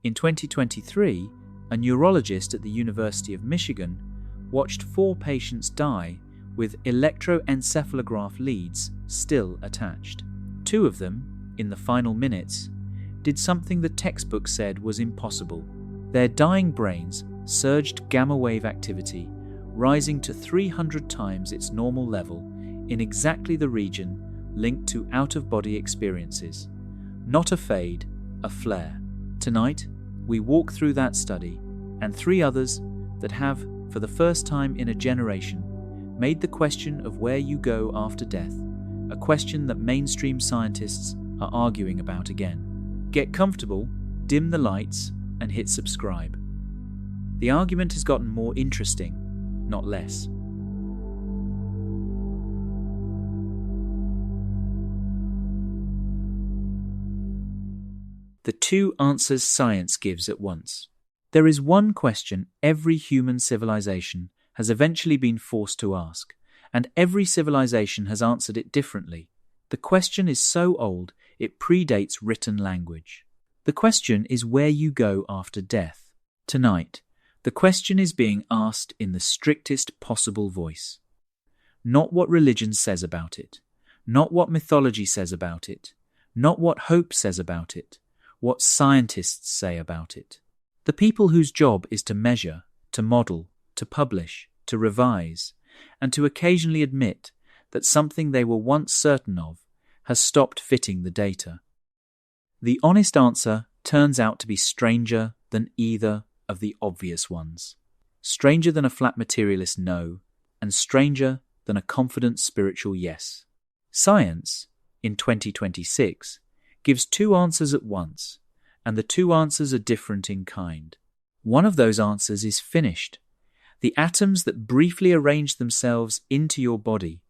In 2023, a neurologist at the University of Michigan watched 4 patients die with electroencephalograph leads still attached. 2 of them, in the final minutes, did something the textbook said was impossible. Their dying brains surged gamma wave activity, rising to 300 times its normal level in exactly the region linked to out-of-body experiences. Not a fade, a flare. Tonight, we walk through that study and 3 others that have, for the first time in a generation, made the question of where you go after death a question that mainstream scientists are arguing about again. Get comfortable, dim the lights, and hit subscribe. The argument has gotten more interesting, not less. The 2 answers science gives at once. There is one question every human civilization has eventually been forced to ask, and every civilization has answered it differently. The question is so old, it predates written language. The question is where you go after death. Tonight, the question is being asked in the strictest possible voice. Not what religion says about it, not what mythology says about it, not what hope says about it, what scientists say about it. The people whose job is to measure, to model, to publish, to revise, and to occasionally admit that something they were once certain of has stopped fitting the data. The honest answer turns out to be stranger than either of the obvious ones. Stranger than a flat materialist no, and stranger than a confident spiritual yes. Science, in 2026, gives 2 answers at once, and the 2 answers are different in kind. One of those answers is finished. The atoms that briefly arrange themselves into your body,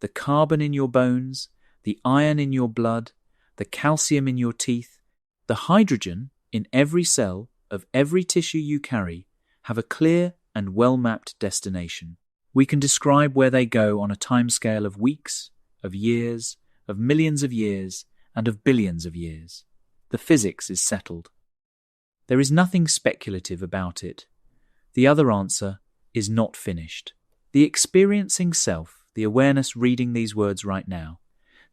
the carbon in your bones, the iron in your blood, the calcium in your teeth, the hydrogen in every cell of every tissue you carry, have a clear and well-mapped destination. We can describe where they go on a timescale of weeks, of years, of millions of years, and of billions of years. The physics is settled. There is nothing speculative about it. The other answer is not finished. The experiencing self, the awareness reading these words right now,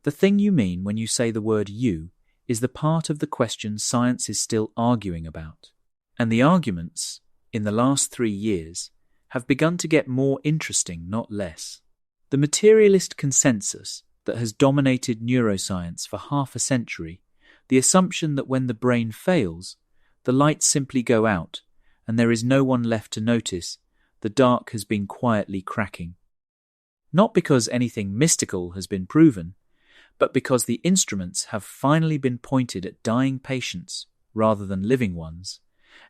the thing you mean when you say the word you, is the part of the question science is still arguing about. And the arguments, in the last 3 years, have begun to get more interesting, not less. The materialist consensus that has dominated neuroscience for half a century, the assumption that when the brain fails, the lights simply go out and there is no one left to notice, the dark has been quietly cracking. Not because anything mystical has been proven, but because the instruments have finally been pointed at dying patients rather than living ones,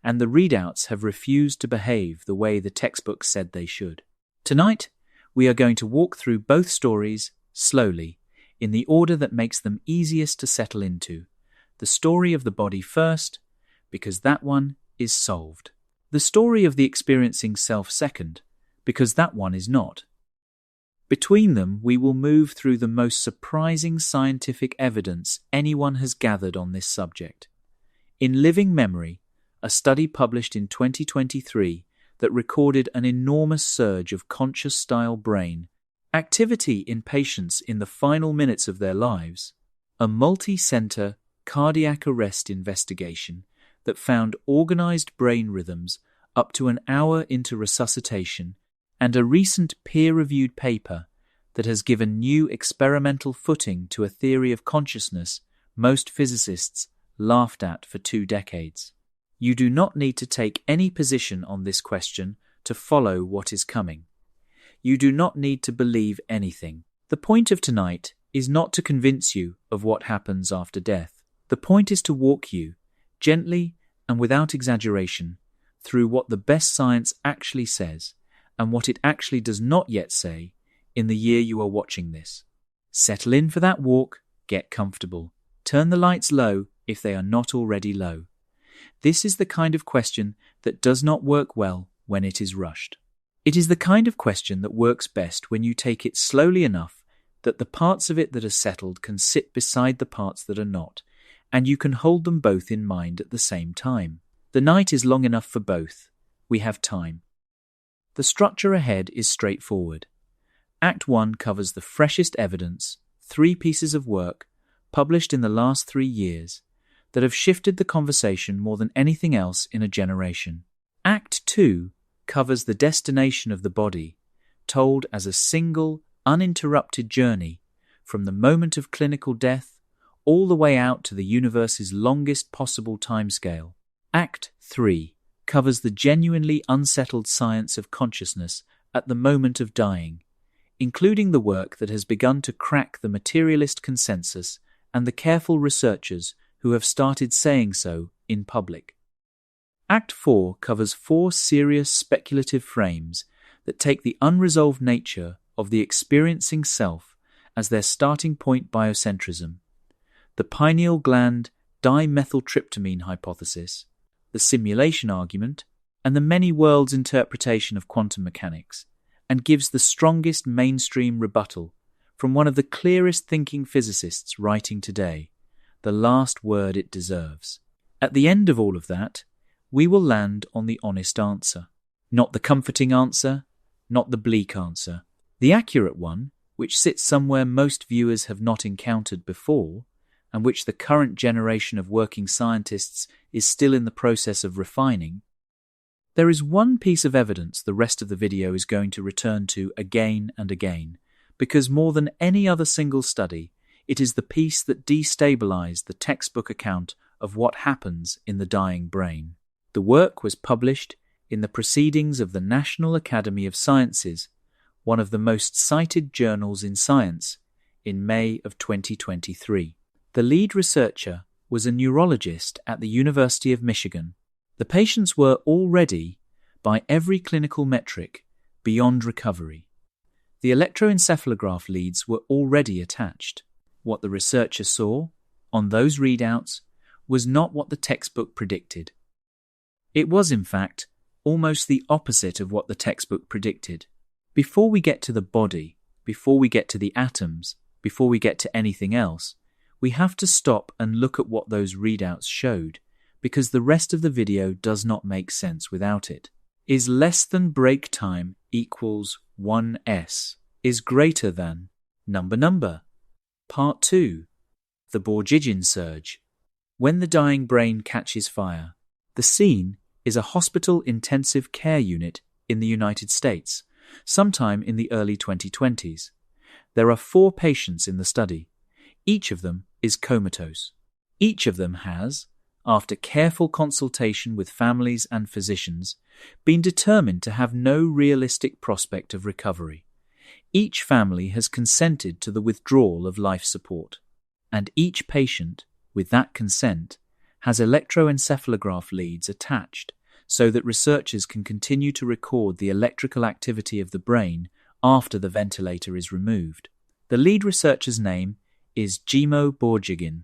and the readouts have refused to behave the way the textbooks said they should. Tonight, we are going to walk through both stories slowly, in the order that makes them easiest to settle into. The story of the body first, because that one is solved. The story of the experiencing self second, because that one is not. Between them, we will move through the most surprising scientific evidence anyone has gathered on this subject. In Living Memory, a study published in 2023 that recorded an enormous surge of conscious-style brain activity in patients in the final minutes of their lives, a multi-center cardiac arrest investigation that found organized brain rhythms up to an hour into resuscitation, and a recent peer-reviewed paper that has given new experimental footing to a theory of consciousness most physicists laughed at for 2 decades. You do not need to take any position on this question to follow what is coming. You do not need to believe anything. The point of tonight is not to convince you of what happens after death. The point is to walk you, gently and without exaggeration, through what the best science actually says and what it actually does not yet say in the year you are watching this. Settle in for that walk, get comfortable. Turn the lights low if they are not already low. This is the kind of question that does not work well when it is rushed. It is the kind of question that works best when you take it slowly enough that the parts of it that are settled can sit beside the parts that are not, and you can hold them both in mind at the same time. The night is long enough for both. We have time. The structure ahead is straightforward. Act 1 covers the freshest evidence, 3 pieces of work, published in the last 3 years, that have shifted the conversation more than anything else in a generation. Act 2 covers the destination of the body, told as a single, uninterrupted journey from the moment of clinical death all the way out to the universe's longest possible timescale. Act 3 covers the genuinely unsettled science of consciousness at the moment of dying, including the work that has begun to crack the materialist consensus and the careful researchers who have started saying so in public. Act 4 covers 4 serious speculative frames that take the unresolved nature of the experiencing self as their starting point: biocentrism, the pineal gland dimethyltryptamine hypothesis, the simulation argument, and the many worlds interpretation of quantum mechanics, and gives the strongest mainstream rebuttal from one of the clearest thinking physicists writing today, the last word it deserves. At the end of all of that, we will land on the honest answer. Not the comforting answer, not the bleak answer. The accurate one, which sits somewhere most viewers have not encountered before, and which the current generation of working scientists is still in the process of refining. There is one piece of evidence the rest of the video is going to return to again and again, because more than any other single study, it is the piece that destabilized the textbook account of what happens in the dying brain. The work was published in the Proceedings of the National Academy of Sciences, one of the most cited journals in science, in May of 2023. The lead researcher was a neurologist at the University of Michigan. The patients were already, by every clinical metric, beyond recovery. The electroencephalograph leads were already attached. What the researcher saw, on those readouts, was not what the textbook predicted. It was, in fact, almost the opposite of what the textbook predicted. Before we get to the body, before we get to the atoms, before we get to anything else, we have to stop and look at what those readouts showed, because the rest of the video does not make sense without it. Is less than break time equals 1s, is greater than number. Part 2. The Borjigin surge. When the dying brain catches fire. The scene is a hospital intensive care unit in the United States, sometime in the early 2020s. There are 4 patients in the study. Each of them is comatose. Each of them has, after careful consultation with families and physicians, been determined to have no realistic prospect of recovery. Each family has consented to the withdrawal of life support, and each patient, with that consent, has electroencephalograph leads attached so that researchers can continue to record the electrical activity of the brain after the ventilator is removed. The lead researcher's name is Borjigin.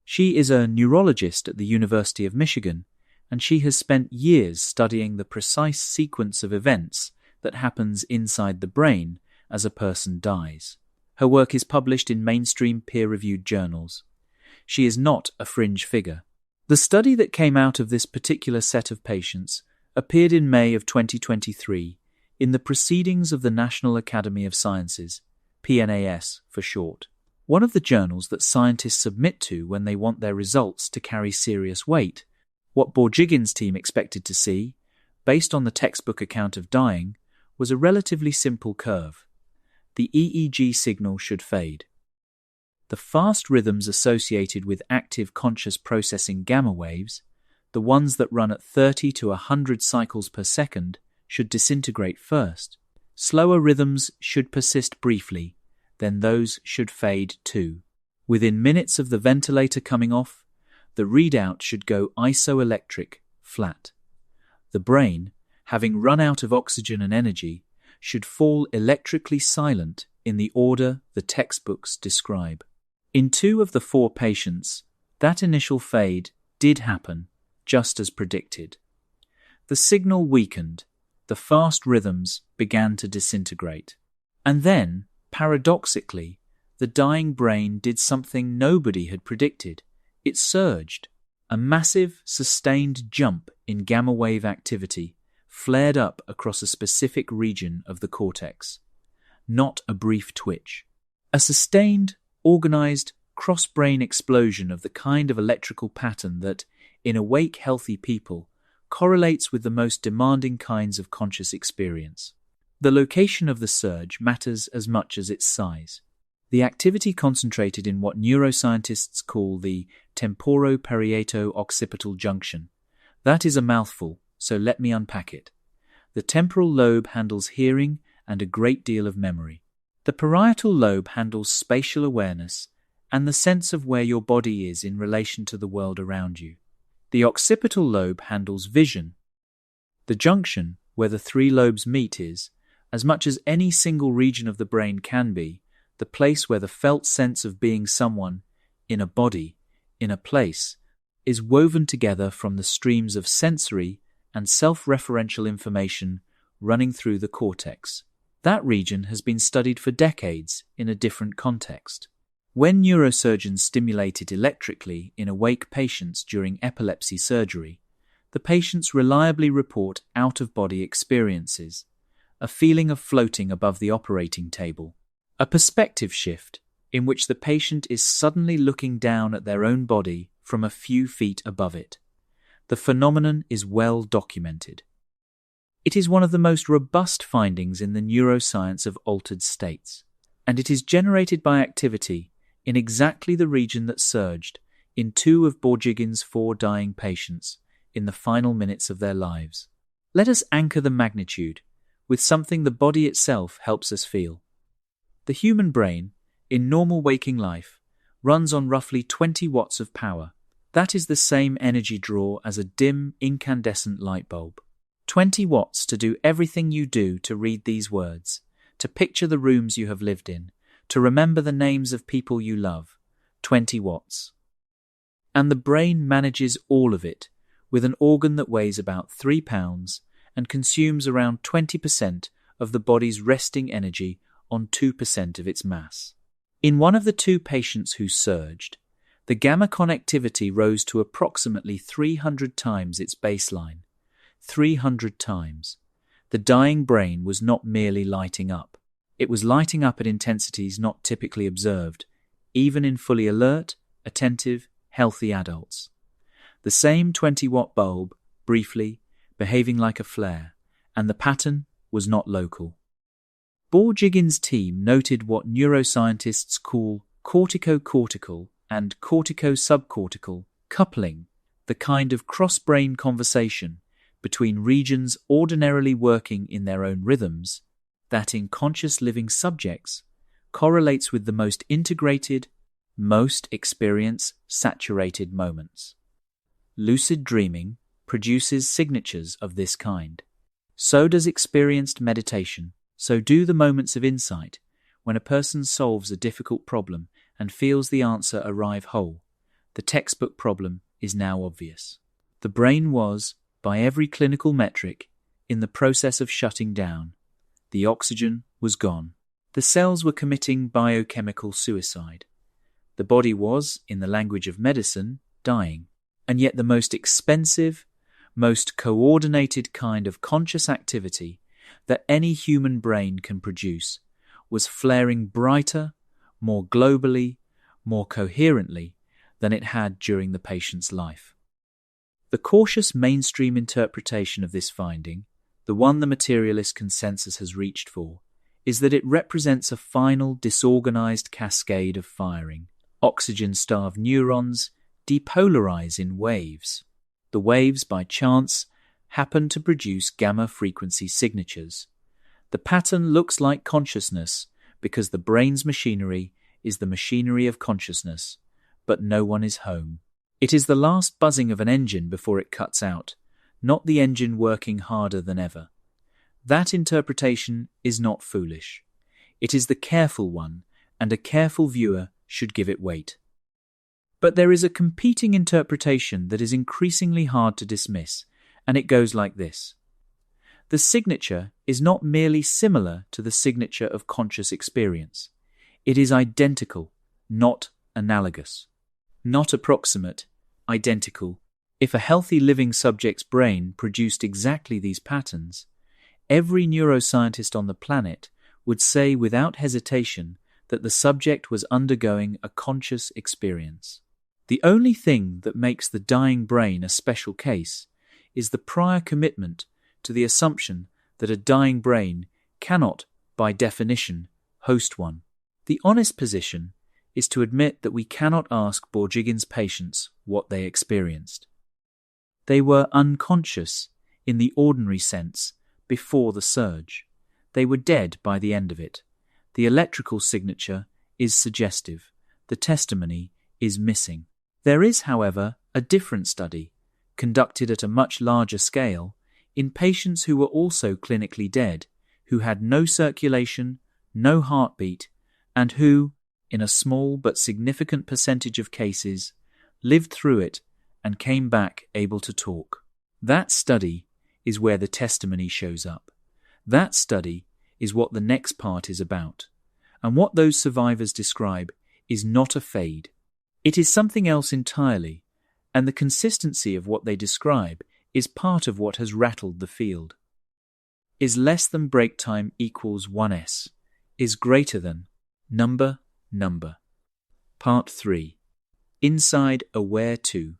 She is a neurologist at the University of Michigan, and she has spent years studying the precise sequence of events that happens inside the brain as a person dies. Her work is published in mainstream peer-reviewed journals. She is not a fringe figure. The study that came out of this particular set of patients appeared in May of 2023 in the Proceedings of the National Academy of Sciences, PNAS for short. One of the journals that scientists submit to when they want their results to carry serious weight. What Borjigin's team expected to see, based on the textbook account of dying, was a relatively simple curve. The EEG signal should fade. The fast rhythms associated with active conscious processing gamma waves, the ones that run at 30 to 100 cycles per second, should disintegrate first. Slower rhythms should persist briefly, then those should fade too. Within minutes of the ventilator coming off, the readout should go isoelectric, flat. The brain, having run out of oxygen and energy, should fall electrically silent in the order the textbooks describe. In 2 of the 4 patients, that initial fade did happen, just as predicted. The signal weakened, the fast rhythms began to disintegrate. And then, paradoxically, the dying brain did something nobody had predicted. It surged. A massive, sustained jump in gamma wave activity flared up across a specific region of the cortex, not a brief twitch. A sustained, organized, cross-brain explosion of the kind of electrical pattern that, in awake, healthy people, correlates with the most demanding kinds of conscious experience. The location of the surge matters as much as its size. The activity concentrated in what neuroscientists call the temporo-parieto-occipital junction. That is a mouthful, so let me unpack it. The temporal lobe handles hearing and a great deal of memory. The parietal lobe handles spatial awareness and the sense of where your body is in relation to the world around you. The occipital lobe handles vision. The junction, where the three lobes meet, is, as much as any single region of the brain can be, the place where the felt sense of being someone, in a body, in a place, is woven together from the streams of sensory and self-referential information running through the cortex. That region has been studied for decades in a different context. When neurosurgeons stimulate it electrically in awake patients during epilepsy surgery, the patients reliably report out-of-body experiences, a feeling of floating above the operating table, a perspective shift in which the patient is suddenly looking down at their own body from a few feet above it. The phenomenon is well documented. It is one of the most robust findings in the neuroscience of altered states, and it is generated by activity in exactly the region that surged in 2 of Borjigin's 4 dying patients in the final minutes of their lives. Let us anchor the magnitude with something the body itself helps us feel. The human brain, in normal waking life, runs on roughly 20 watts of power. That is the same energy draw as a dim, incandescent light bulb. 20 watts to do everything you do, to read these words, to picture the rooms you have lived in, to remember the names of people you love. 20 watts. And the brain manages all of it with an organ that weighs about 3 pounds and consumes around 20% of the body's resting energy on 2% of its mass. In one of the 2 patients who surged, the gamma connectivity rose to approximately 300 times its baseline. 300 times. The dying brain was not merely lighting up. It was lighting up at intensities not typically observed, even in fully alert, attentive, healthy adults. The same 20-watt bulb, briefly, behaving like a flare, and the pattern was not local. Borjigin's team noted what neuroscientists call cortico-cortical and cortico-subcortical coupling, the kind of cross-brain conversation between regions ordinarily working in their own rhythms that in conscious living subjects correlates with the most integrated, most experience-saturated moments. Lucid dreaming produces signatures of this kind. So does experienced meditation. So do the moments of insight when a person solves a difficult problem and feels the answer arrive whole. The textbook problem is now obvious. The brain was, by every clinical metric, in the process of shutting down. The oxygen was gone. The cells were committing biochemical suicide. The body was, in the language of medicine, dying. And yet the most expensive, most coordinated kind of conscious activity that any human brain can produce was flaring brighter, more globally, more coherently than it had during the patient's life. The cautious mainstream interpretation of this finding, the one the materialist consensus has reached for, is that it represents a final disorganized cascade of firing. Oxygen-starved neurons depolarize in waves. The waves, by chance, happen to produce gamma-frequency signatures. The pattern looks like consciousness because the brain's machinery is the machinery of consciousness, but no one is home. It is the last buzzing of an engine before it cuts out, not the engine working harder than ever. That interpretation is not foolish. It is the careful one, and a careful viewer should give it weight. But there is a competing interpretation that is increasingly hard to dismiss, and it goes like this. The signature is not merely similar to the signature of conscious experience. It is identical, not analogous. Not approximate, identical. If a healthy living subject's brain produced exactly these patterns, every neuroscientist on the planet would say without hesitation that the subject was undergoing a conscious experience. The only thing that makes the dying brain a special case is the prior commitment to the assumption that a dying brain cannot, by definition, host one. The honest position is to admit that we cannot ask Borjigin's patients what they experienced. They were unconscious in the ordinary sense before the surge. They were dead by the end of it. The electrical signature is suggestive. The testimony is missing. There is, however, a different study, conducted at a much larger scale, in patients who were also clinically dead, who had no circulation, no heartbeat, and who, in a small but significant percentage of cases, lived through it and came back able to talk. That study is where the testimony shows up. That study is what the next part is about. And what those survivors describe is not a fade. It is something else entirely, and the consistency of what they describe is part of what has rattled the field. Is less than break time equals 1s, is greater than number. Part 3. Inside Aware 2.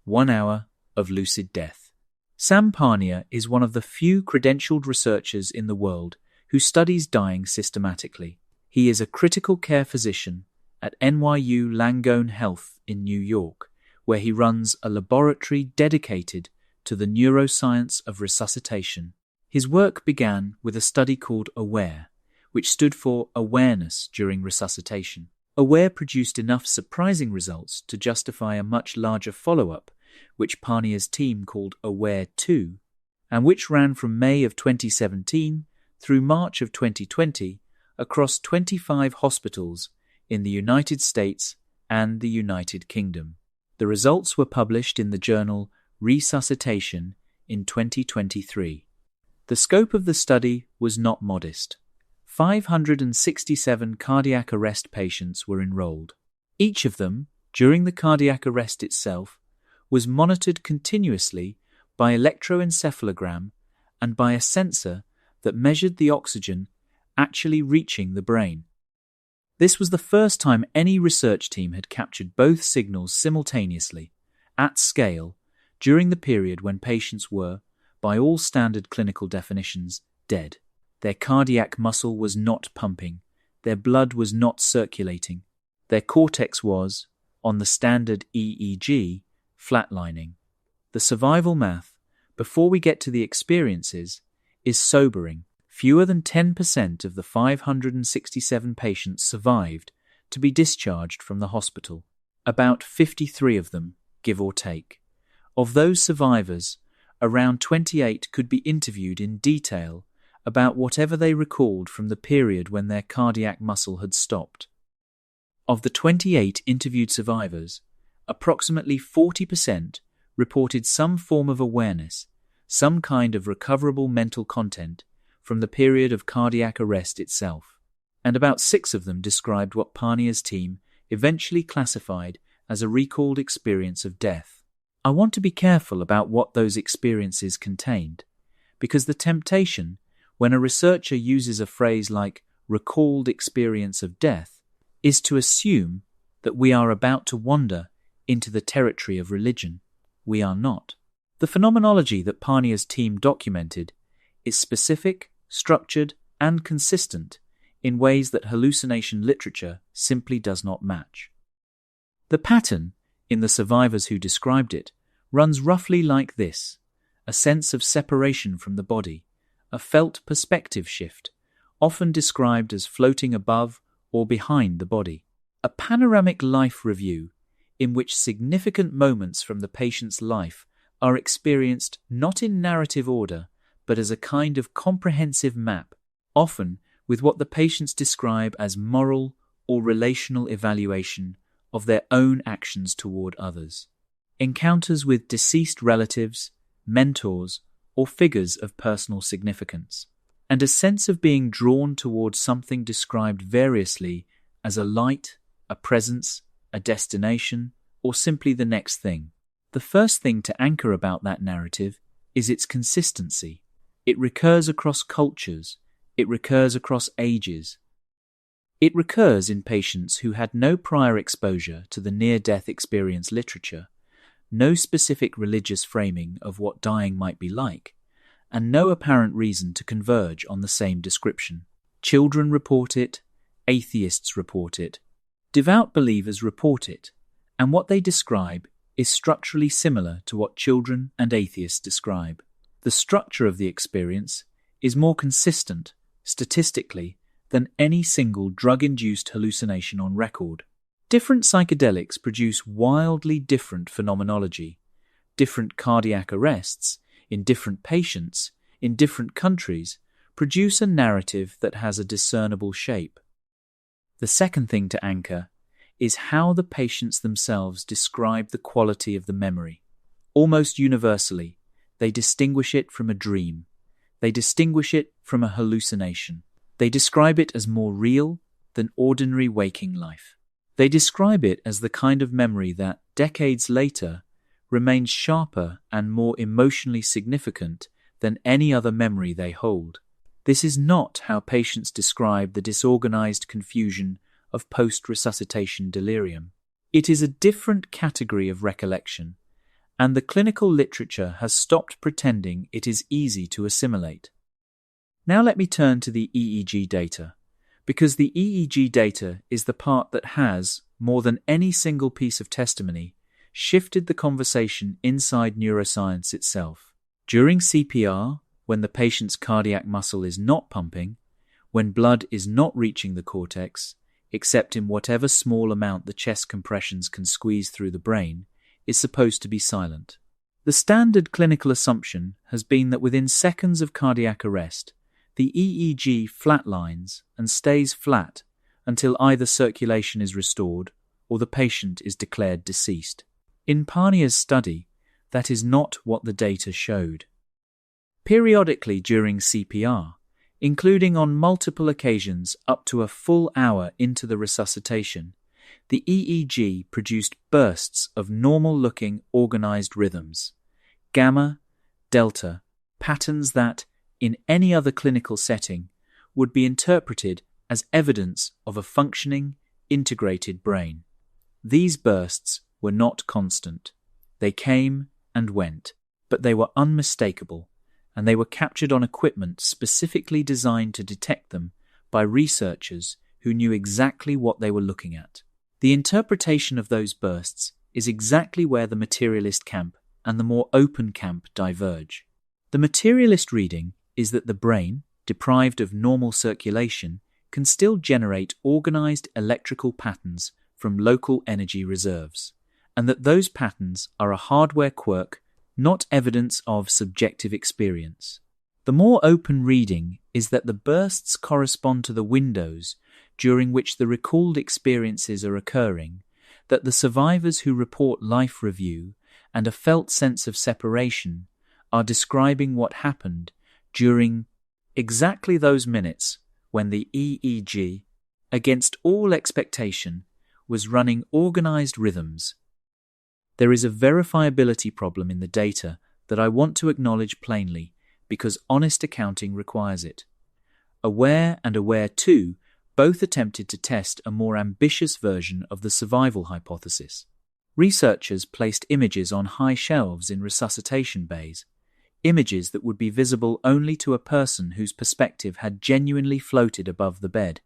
1 hour of lucid death. Sam Parnia is one of the few credentialed researchers in the world who studies dying systematically. He is a critical care physician at NYU Langone Health in New York, where he runs a laboratory dedicated to the neuroscience of resuscitation. His work began with a study called AWARE, which stood for Awareness During Resuscitation. AWARE produced enough surprising results to justify a much larger follow-up, which Parnia's team called AWARE 2, and which ran from May of 2017 through March of 2020 across 25 hospitals in the United States and the United Kingdom. The results were published in the journal Resuscitation in 2023. The scope of the study was not modest. 567 cardiac arrest patients were enrolled. Each of them, during the cardiac arrest itself, was monitored continuously by electroencephalogram and by a sensor that measured the oxygen actually reaching the brain. This was the first time any research team had captured both signals simultaneously, at scale, during the period when patients were, by all standard clinical definitions, dead. Their cardiac muscle was not pumping, their blood was not circulating, their cortex was, on the standard EEG, flatlining. The survival math, before we get to the experiences, is sobering. Fewer than 10% of the 567 patients survived to be discharged from the hospital. About 53 of them, give or take. Of those survivors, around 28 could be interviewed in detail about whatever they recalled from the period when their cardiac muscle had stopped. Of the 28 interviewed survivors, approximately 40% reported some form of awareness, some kind of recoverable mental content from the period of cardiac arrest itself, and about 6 of them described what Parnia's team eventually classified as a recalled experience of death. I want to be careful about what those experiences contained, because the temptation, when a researcher uses a phrase like recalled experience of death, is to assume that we are about to wander into the territory of religion. We are not. The phenomenology that Parnia's team documented is specific, structured, and consistent in ways that hallucination literature simply does not match. The pattern, in the survivors who described it, runs roughly like this: a sense of separation from the body, a felt perspective shift, often described as floating above or behind the body, a panoramic life review in which significant moments from the patient's life are experienced not in narrative order, but as a kind of comprehensive map, often with what the patients describe as moral or relational evaluation of their own actions toward others. Encounters with deceased relatives, mentors, or figures of personal significance, and a sense of being drawn towards something described variously as a light, a presence, a destination, or simply the next thing. The first thing to anchor about that narrative is its consistency. It recurs across cultures. It recurs across ages. It recurs in patients who had no prior exposure to the near-death experience literature, no specific religious framing of what dying might be like, and no apparent reason to converge on the same description. Children report it, atheists report it, devout believers report it, and what they describe is structurally similar to what children and atheists describe. The structure of the experience is more consistent, statistically, than any single drug-induced hallucination on record. Different psychedelics produce wildly different phenomenology. Different cardiac arrests, in different patients, in different countries, produce a narrative that has a discernible shape. The second thing to anchor is how the patients themselves describe the quality of the memory. Almost universally, they distinguish it from a dream. They distinguish it from a hallucination. They describe it as more real than ordinary waking life. They describe it as the kind of memory that, decades later, remains sharper and more emotionally significant than any other memory they hold. This is not how patients describe the disorganized confusion of post-resuscitation delirium. It is a different category of recollection, and the clinical literature has stopped pretending it is easy to assimilate. Now let me turn to the EEG data, because the EEG data is the part that has, more than any single piece of testimony, shifted the conversation inside neuroscience itself. During CPR, when the patient's cardiac muscle is not pumping, when blood is not reaching the cortex, except in whatever small amount the chest compressions can squeeze through the brain, is supposed to be silent. The standard clinical assumption has been that within seconds of cardiac arrest, the EEG flatlines and stays flat until either circulation is restored or the patient is declared deceased. In Parnia's study, that is not what the data showed. Periodically during CPR, including on multiple occasions up to a full hour into the resuscitation, the EEG produced bursts of normal-looking organized rhythms, gamma, delta, patterns that, in any other clinical setting, would be interpreted as evidence of a functioning, integrated brain. These bursts were not constant. They came and went, but they were unmistakable, and they were captured on equipment specifically designed to detect them by researchers who knew exactly what they were looking at. The interpretation of those bursts is exactly where the materialist camp and the more open camp diverge. The materialist reading is that the brain, deprived of normal circulation, can still generate organized electrical patterns from local energy reserves, and that those patterns are a hardware quirk, not evidence of subjective experience. The more open reading is that the bursts correspond to the windows during which the recalled experiences are occurring, that the survivors who report life review and a felt sense of separation are describing what happened during exactly those minutes when the EEG, against all expectation, was running organized rhythms. There is a verifiability problem in the data that I want to acknowledge plainly because honest accounting requires it. Aware and Aware 2 both attempted to test a more ambitious version of the survival hypothesis. Researchers placed images on high shelves in resuscitation bays, images that would be visible only to a person whose perspective had genuinely floated above the bed.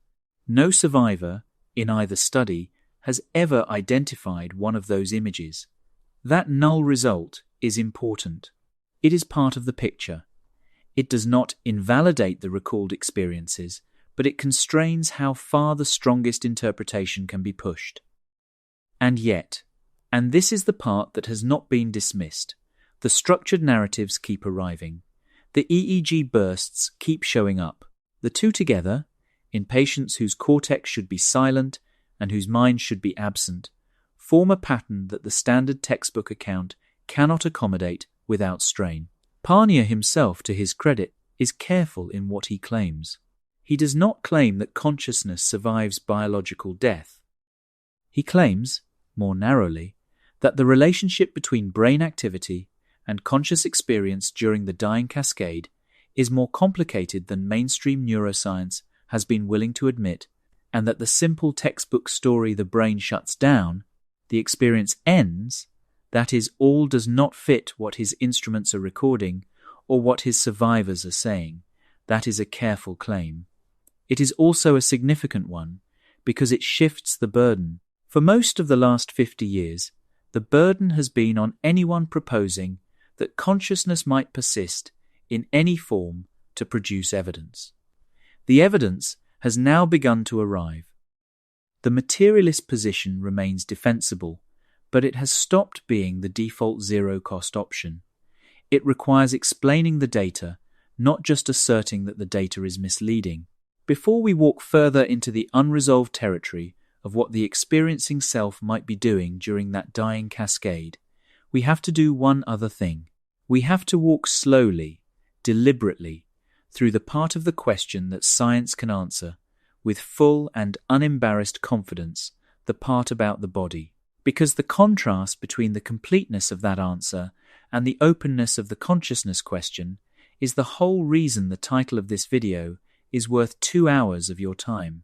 No survivor, in either study, has ever identified one of those images. That null result is important. It is part of the picture. It does not invalidate the recalled experiences, but it constrains how far the strongest interpretation can be pushed. And yet, and this is the part that has not been dismissed, the structured narratives keep arriving. The EEG bursts keep showing up. The two together, in patients whose cortex should be silent and whose mind should be absent, form a pattern that the standard textbook account cannot accommodate without strain. Parnia himself, to his credit, is careful in what he claims. He does not claim that consciousness survives biological death. He claims, more narrowly, that the relationship between brain activity and conscious experience during the dying cascade is more complicated than mainstream neuroscience has been willing to admit, and that the simple textbook story "the brain shuts down, the experience ends," that is, all does not fit what his instruments are recording or what his survivors are saying. That is a careful claim. It is also a significant one, because it shifts the burden. For most of the last 50 years, the burden has been on anyone proposing that consciousness might persist in any form to produce evidence. The evidence has now begun to arrive. The materialist position remains defensible, but it has stopped being the default zero-cost option. It requires explaining the data, not just asserting that the data is misleading. Before we walk further into the unresolved territory of what the experiencing self might be doing during that dying cascade, we have to do one other thing. We have to walk slowly, deliberately, through the part of the question that science can answer, with full and unembarrassed confidence, the part about the body. Because the contrast between the completeness of that answer and the openness of the consciousness question is the whole reason the title of this video is worth 2 hours of your time.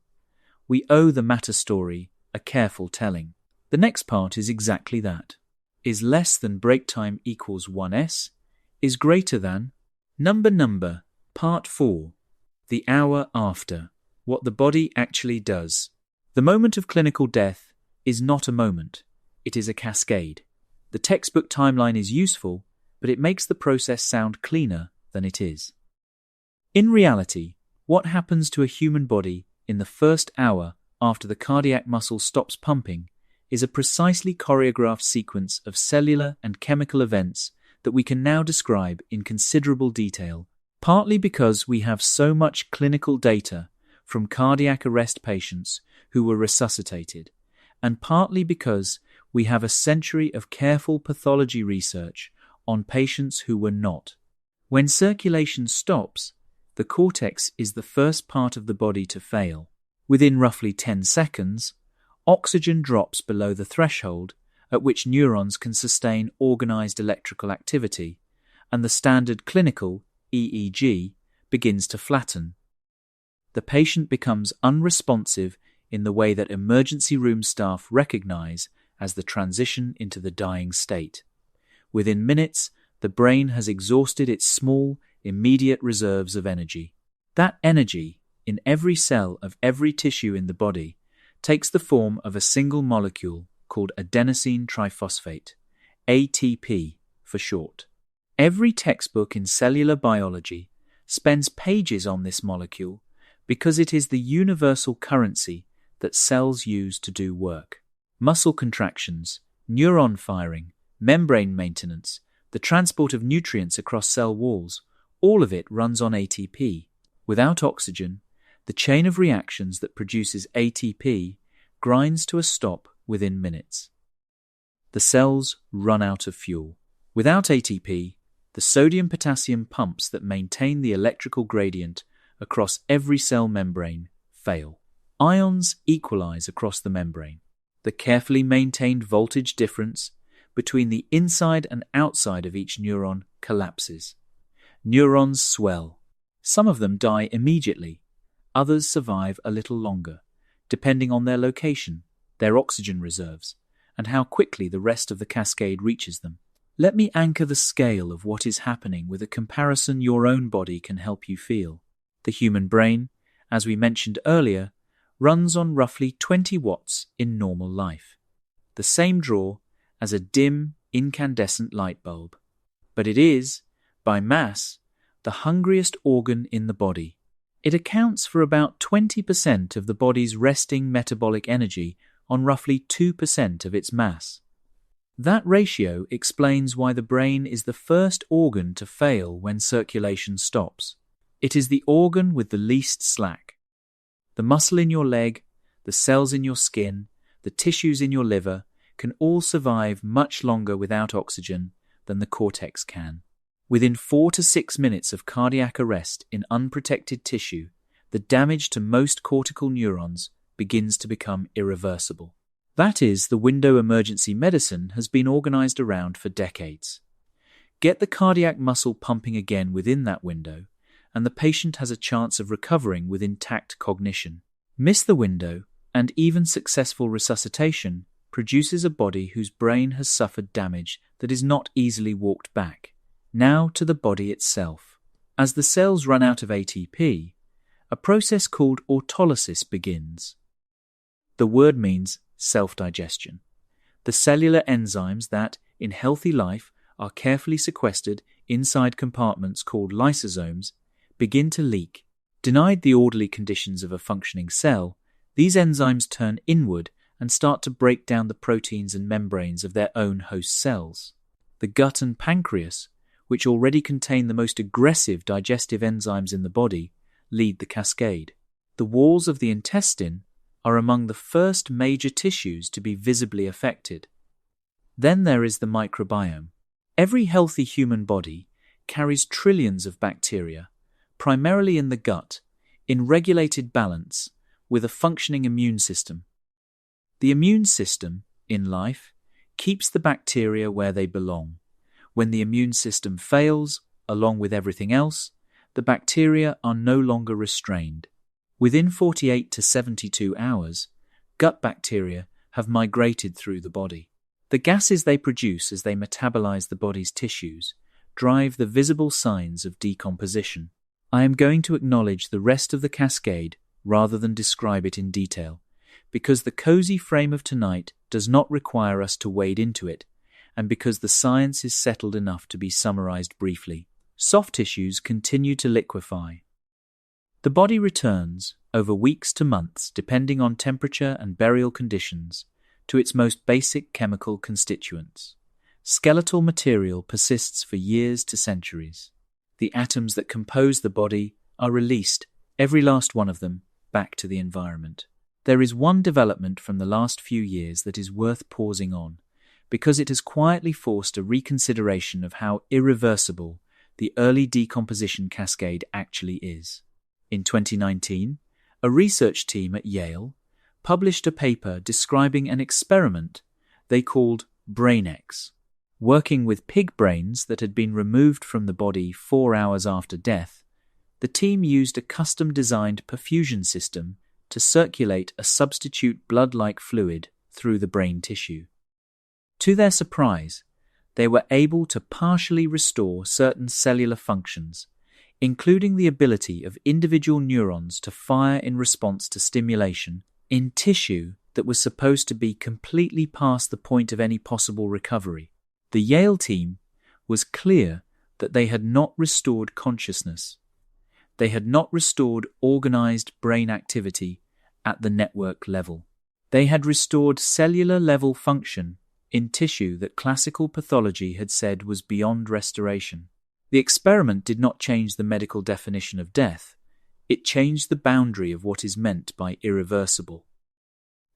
We owe the matter story a careful telling. The next part is exactly that. Is less than break time equals 1s? Is greater than? Number. Part 4. The hour after. What the body actually does. The moment of clinical death is not a moment. It is a cascade. The textbook timeline is useful, but it makes the process sound cleaner than it is. In reality, what happens to a human body in the first hour after the cardiac muscle stops pumping is a precisely choreographed sequence of cellular and chemical events that we can now describe in considerable detail, partly because we have so much clinical data from cardiac arrest patients who were resuscitated, and partly because we have a century of careful pathology research on patients who were not. When circulation stops, the cortex is the first part of the body to fail. Within roughly 10 seconds, oxygen drops below the threshold at which neurons can sustain organized electrical activity, and the standard clinical EEG begins to flatten. The patient becomes unresponsive in the way that emergency room staff recognize as the transition into the dying state. Within minutes, the brain has exhausted its small, immediate reserves of energy. That energy, in every cell of every tissue in the body, takes the form of a single molecule called adenosine triphosphate, ATP for short. Every textbook in cellular biology spends pages on this molecule because it is the universal currency that cells use to do work. Muscle contractions, neuron firing, membrane maintenance, the transport of nutrients across cell walls, all of it runs on ATP. Without oxygen, the chain of reactions that produces ATP grinds to a stop within minutes. The cells run out of fuel. Without ATP, the sodium-potassium pumps that maintain the electrical gradient across every cell membrane fail. Ions equalize across the membrane. The carefully maintained voltage difference between the inside and outside of each neuron collapses. Neurons swell. Some of them die immediately. Others survive a little longer, depending on their location, their oxygen reserves, and how quickly the rest of the cascade reaches them. Let me anchor the scale of what is happening with a comparison your own body can help you feel. The human brain, as we mentioned earlier, runs on roughly 20 watts in normal life, the same draw as a dim, incandescent light bulb. But it is, by mass, the hungriest organ in the body. It accounts for about 20% of the body's resting metabolic energy on roughly 2% of its mass. That ratio explains why the brain is the first organ to fail when circulation stops. It is the organ with the least slack. The muscle in your leg, the cells in your skin, the tissues in your liver can all survive much longer without oxygen than the cortex can. Within 4 to 6 minutes of cardiac arrest in unprotected tissue, the damage to most cortical neurons begins to become irreversible. That is, the window emergency medicine has been organized around for decades. Get the cardiac muscle pumping again within that window, and the patient has a chance of recovering with intact cognition. Miss the window, and even successful resuscitation produces a body whose brain has suffered damage that is not easily walked back. Now to the body itself. As the cells run out of ATP, a process called autolysis begins. The word means self-digestion. The cellular enzymes that, in healthy life, are carefully sequestered inside compartments called lysosomes begin to leak. Denied the orderly conditions of a functioning cell, these enzymes turn inward and start to break down the proteins and membranes of their own host cells. The gut and pancreas, which already contain the most aggressive digestive enzymes in the body, lead the cascade. The walls of the intestine are among the first major tissues to be visibly affected. Then there is the microbiome. Every healthy human body carries trillions of bacteria, primarily in the gut, in regulated balance, with a functioning immune system. The immune system, in life, keeps the bacteria where they belong. When the immune system fails, along with everything else, the bacteria are no longer restrained. Within 48 to 72 hours, gut bacteria have migrated through the body. The gases they produce as they metabolize the body's tissues drive the visible signs of decomposition. I am going to acknowledge the rest of the cascade rather than describe it in detail, because the cozy frame of tonight does not require us to wade into it, and because the science is settled enough to be summarized briefly. Soft tissues continue to liquefy. The body returns, over weeks to months depending on temperature and burial conditions, to its most basic chemical constituents. Skeletal material persists for years to centuries. The atoms that compose the body are released, every last one of them, back to the environment. There is one development from the last few years that is worth pausing on, because it has quietly forced a reconsideration of how irreversible the early decomposition cascade actually is. In 2019, a research team at Yale published a paper describing an experiment they called BrainX. Working with pig brains that had been removed from the body 4 hours after death, the team used a custom-designed perfusion system to circulate a substitute blood-like fluid through the brain tissue. To their surprise, they were able to partially restore certain cellular functions, including the ability of individual neurons to fire in response to stimulation in tissue that was supposed to be completely past the point of any possible recovery. The Yale team was clear that they had not restored consciousness. They had not restored organized brain activity at the network level. They had restored cellular-level function in tissue that classical pathology had said was beyond restoration. The experiment did not change the medical definition of death. It changed the boundary of what is meant by irreversible.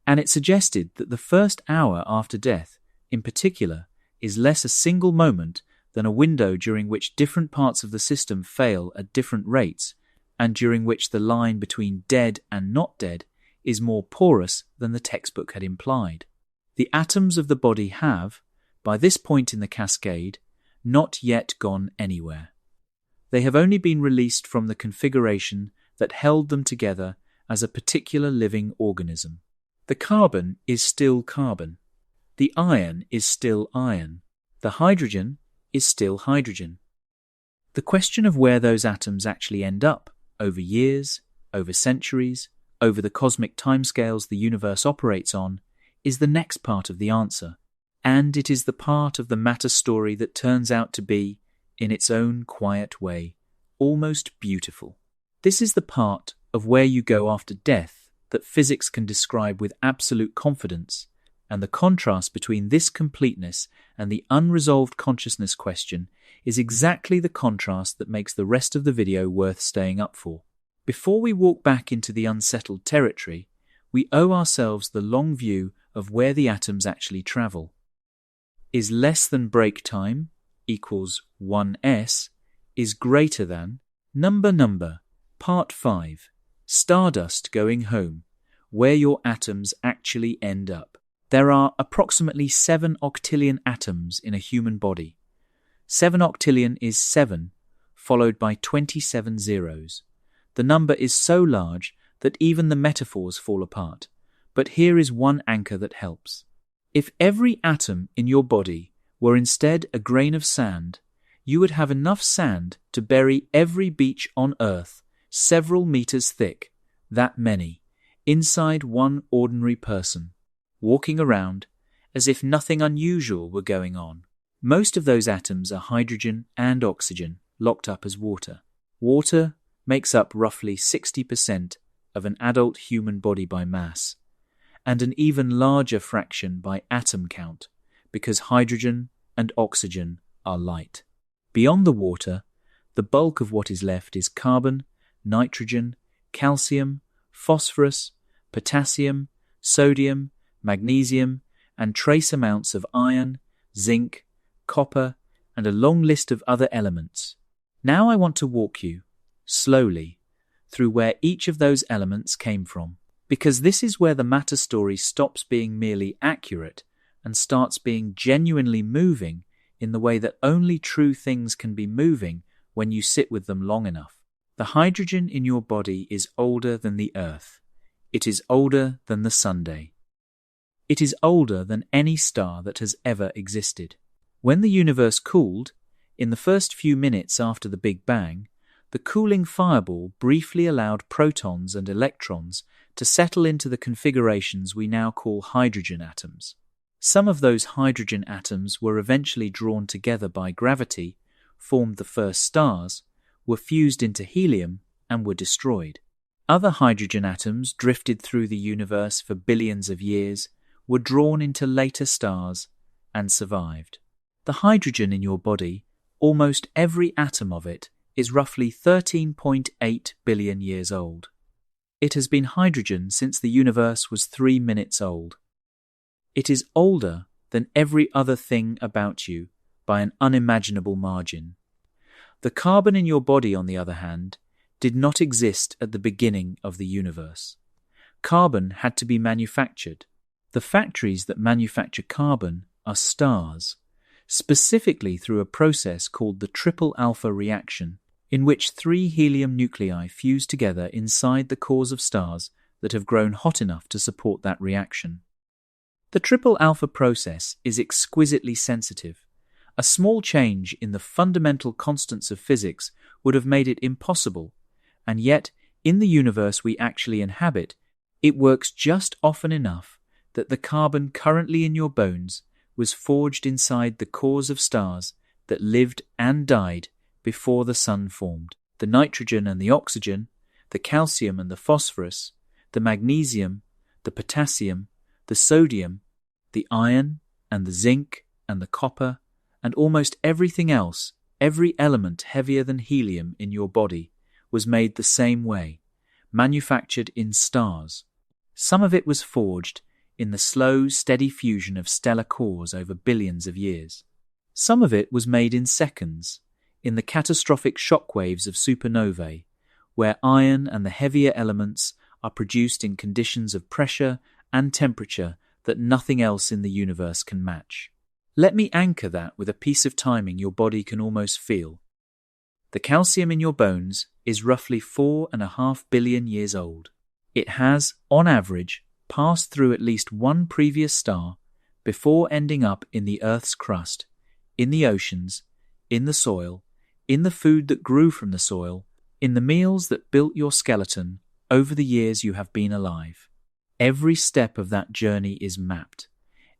And it suggested that the first hour after death, in particular, is less a single moment than a window during which different parts of the system fail at different rates, and during which the line between dead and not dead is more porous than the textbook had implied. The atoms of the body have, by this point in the cascade, not yet gone anywhere. They have only been released from the configuration that held them together as a particular living organism. The carbon is still carbon. The iron is still iron. The hydrogen is still hydrogen. The question of where those atoms actually end up, over years, over centuries, over the cosmic timescales the universe operates on, is the next part of the answer. And it is the part of the matter story that turns out to be, in its own quiet way, almost beautiful. This is the part of where you go after death that physics can describe with absolute confidence, and the contrast between this completeness and the unresolved consciousness question is exactly the contrast that makes the rest of the video worth staying up for. Before we walk back into the unsettled territory, we owe ourselves the long view of where the atoms actually travel. Is less than break time equals 1s is greater than number part 5 Stardust going home, where your atoms actually end up. There are approximately 7 octillion atoms in a human body. 7 octillion is 7, followed by 27 zeros. The number is so large that even the metaphors fall apart. But here is one anchor that helps. If every atom in your body were instead a grain of sand, you would have enough sand to bury every beach on Earth, several meters thick, that many, inside one ordinary person, walking around as if nothing unusual were going on. Most of those atoms are hydrogen and oxygen, locked up as water. Water makes up roughly 60% of an adult human body by mass, and an even larger fraction by atom count, because hydrogen and oxygen are light. Beyond the water, the bulk of what is left is carbon, nitrogen, calcium, phosphorus, potassium, sodium, magnesium, and trace amounts of iron, zinc, copper, and a long list of other elements. Now I want to walk you, slowly, through where each of those elements came from, because this is where the matter story stops being merely accurate and starts being genuinely moving in the way that only true things can be moving when you sit with them long enough. The hydrogen in your body is older than the Earth. It is older than the Sunday. It is older than any star that has ever existed. When the universe cooled, in the first few minutes after the Big Bang, the cooling fireball briefly allowed protons and electrons to settle into the configurations we now call hydrogen atoms. Some of those hydrogen atoms were eventually drawn together by gravity, formed the first stars, were fused into helium, and were destroyed. Other hydrogen atoms drifted through the universe for billions of years, were drawn into later stars, and survived. The hydrogen in your body, almost every atom of it, is roughly 13.8 billion years old. It has been hydrogen since the universe was 3 minutes old. It is older than every other thing about you by an unimaginable margin. The carbon in your body, on the other hand, did not exist at the beginning of the universe. Carbon had to be manufactured. The factories that manufacture carbon are stars, specifically through a process called the triple alpha reaction, in which 3 helium nuclei fuse together inside the cores of stars that have grown hot enough to support that reaction. The triple alpha process is exquisitely sensitive. A small change in the fundamental constants of physics would have made it impossible, and yet, in the universe we actually inhabit, it works just often enough that the carbon currently in your bones was forged inside the cores of stars that lived and died before the sun formed. The nitrogen and the oxygen, the calcium and the phosphorus, the magnesium, the potassium, the sodium, the iron and the zinc and the copper, and almost everything else, every element heavier than helium in your body, was made the same way, manufactured in stars. Some of it was forged in the slow, steady fusion of stellar cores over billions of years. Some of it was made in seconds, in the catastrophic shock waves of supernovae, where iron and the heavier elements are produced in conditions of pressure and temperature that nothing else in the universe can match. Let me anchor that with a piece of timing your body can almost feel. The calcium in your bones is roughly 4.5 billion years old. It has, on average, passed through at least one previous star before ending up in the Earth's crust, in the oceans, in the soil, in the food that grew from the soil, in the meals that built your skeleton over the years you have been alive. Every step of that journey is mapped.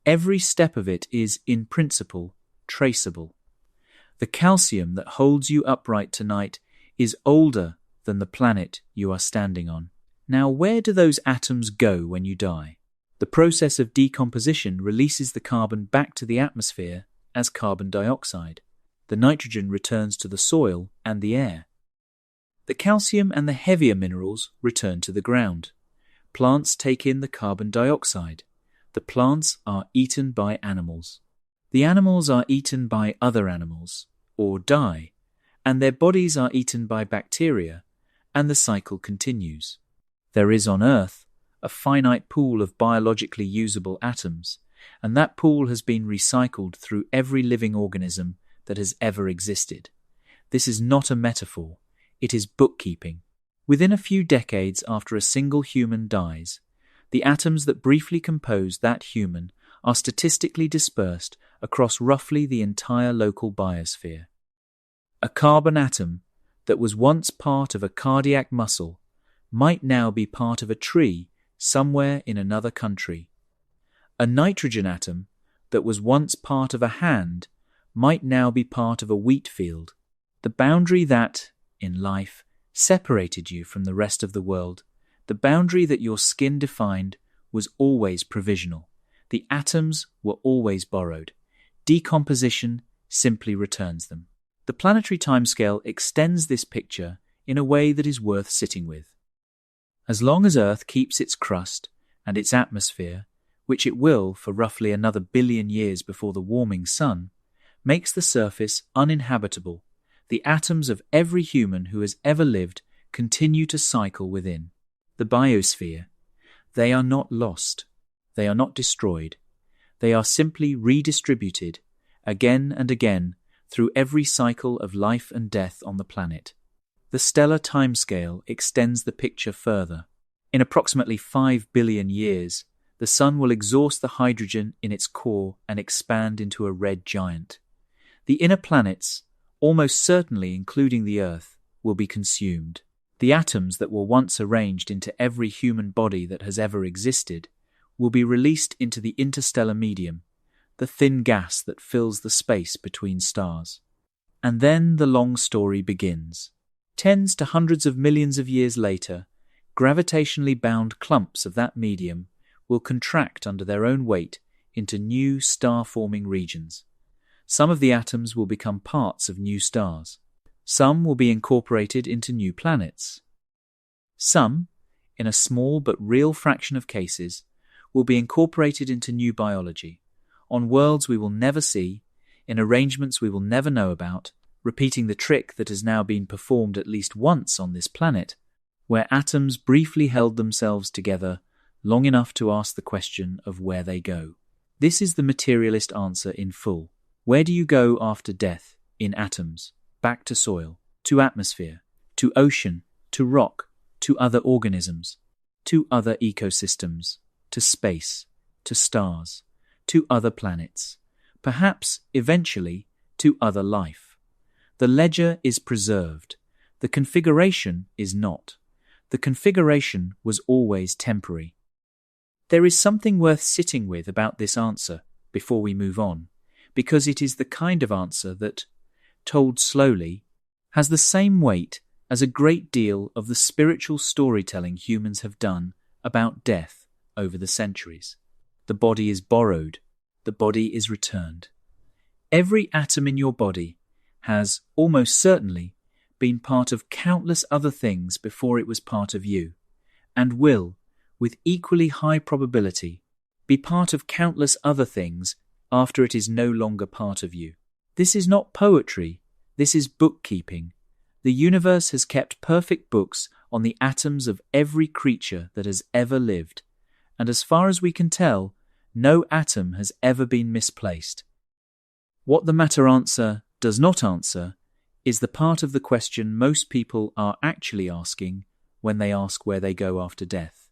Every step of it is, in principle, traceable. The calcium that holds you upright tonight is older than the planet you are standing on. Now, where do those atoms go when you die? The process of decomposition releases the carbon back to the atmosphere as carbon dioxide. The nitrogen returns to the soil and the air. The calcium and the heavier minerals return to the ground. Plants take in the carbon dioxide. The plants are eaten by animals. The animals are eaten by other animals, or die, and their bodies are eaten by bacteria, and the cycle continues. There is on Earth a finite pool of biologically usable atoms, and that pool has been recycled through every living organism that has ever existed. This is not a metaphor, it is bookkeeping. Within a few decades after a single human dies, the atoms that briefly compose that human are statistically dispersed across roughly the entire local biosphere. A carbon atom that was once part of a cardiac muscle might now be part of a tree somewhere in another country. A nitrogen atom that was once part of a hand might now be part of a wheat field. The boundary that, in life, separated you from the rest of the world, the boundary that your skin defined, was always provisional. The atoms were always borrowed. Decomposition simply returns them. The planetary timescale extends this picture in a way that is worth sitting with. As long as Earth keeps its crust and its atmosphere, which it will for roughly another billion years before the warming sun, makes the surface uninhabitable, the atoms of every human who has ever lived continue to cycle within the biosphere. They are not lost. They are not destroyed. They are simply redistributed again and again through every cycle of life and death on the planet. The stellar timescale extends the picture further. In approximately 5 billion years, the Sun will exhaust the hydrogen in its core and expand into a red giant. The inner planets, almost certainly including the Earth, will be consumed. The atoms that were once arranged into every human body that has ever existed will be released into the interstellar medium, the thin gas that fills the space between stars. And then the long story begins. Tens to hundreds of millions of years later, gravitationally bound clumps of that medium will contract under their own weight into new star-forming regions. Some of the atoms will become parts of new stars. Some will be incorporated into new planets. Some, in a small but real fraction of cases, will be incorporated into new biology, on worlds we will never see, in arrangements we will never know about, repeating the trick that has now been performed at least once on this planet, where atoms briefly held themselves together long enough to ask the question of where they go. This is the materialist answer in full. Where do you go after death? In atoms. Back to soil, to atmosphere, to ocean, to rock, to other organisms, to other ecosystems, to space, to stars, to other planets, perhaps, eventually, to other life. The ledger is preserved. The configuration is not. The configuration was always temporary. There is something worth sitting with about this answer before we move on, because it is the kind of answer that, told slowly, has the same weight as a great deal of the spiritual storytelling humans have done about death over the centuries. The body is borrowed. The body is returned. Every atom in your body has, almost certainly, been part of countless other things before it was part of you, and will, with equally high probability, be part of countless other things after it is no longer part of you. This is not poetry, this is bookkeeping. The universe has kept perfect books on the atoms of every creature that has ever lived, and as far as we can tell, no atom has ever been misplaced. What the matter answer does not answer is the part of the question most people are actually asking when they ask where they go after death.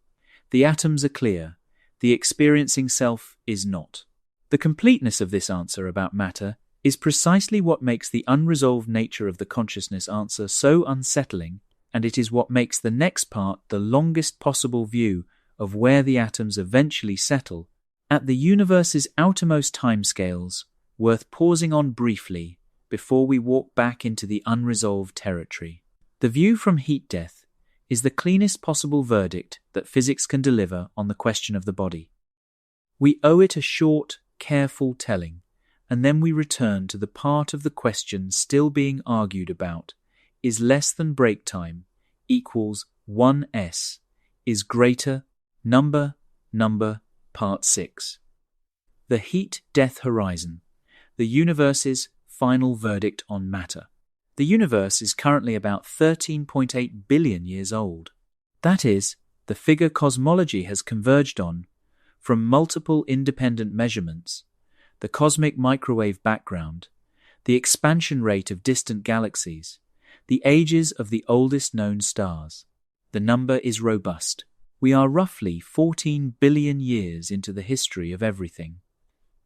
The atoms are clear, the experiencing self is not. The completeness of this answer about matter is precisely what makes the unresolved nature of the consciousness answer so unsettling, and it is what makes the next part the longest possible view of where the atoms eventually settle, at the universe's outermost timescales, worth pausing on briefly before we walk back into the unresolved territory. The view from heat death is the cleanest possible verdict that physics can deliver on the question of the body. We owe it a short, careful telling, and then we return to the part of the question still being argued about: is less than break time equals 1s, is greater, number, part 6. The heat-death horizon, the universe's final verdict on matter. The universe is currently about 13.8 billion years old. That is, The figure cosmology has converged on, from multiple independent measurements, the cosmic microwave background, the expansion rate of distant galaxies, the ages of the oldest known stars. The number is robust. We are roughly 14 billion years into the history of everything.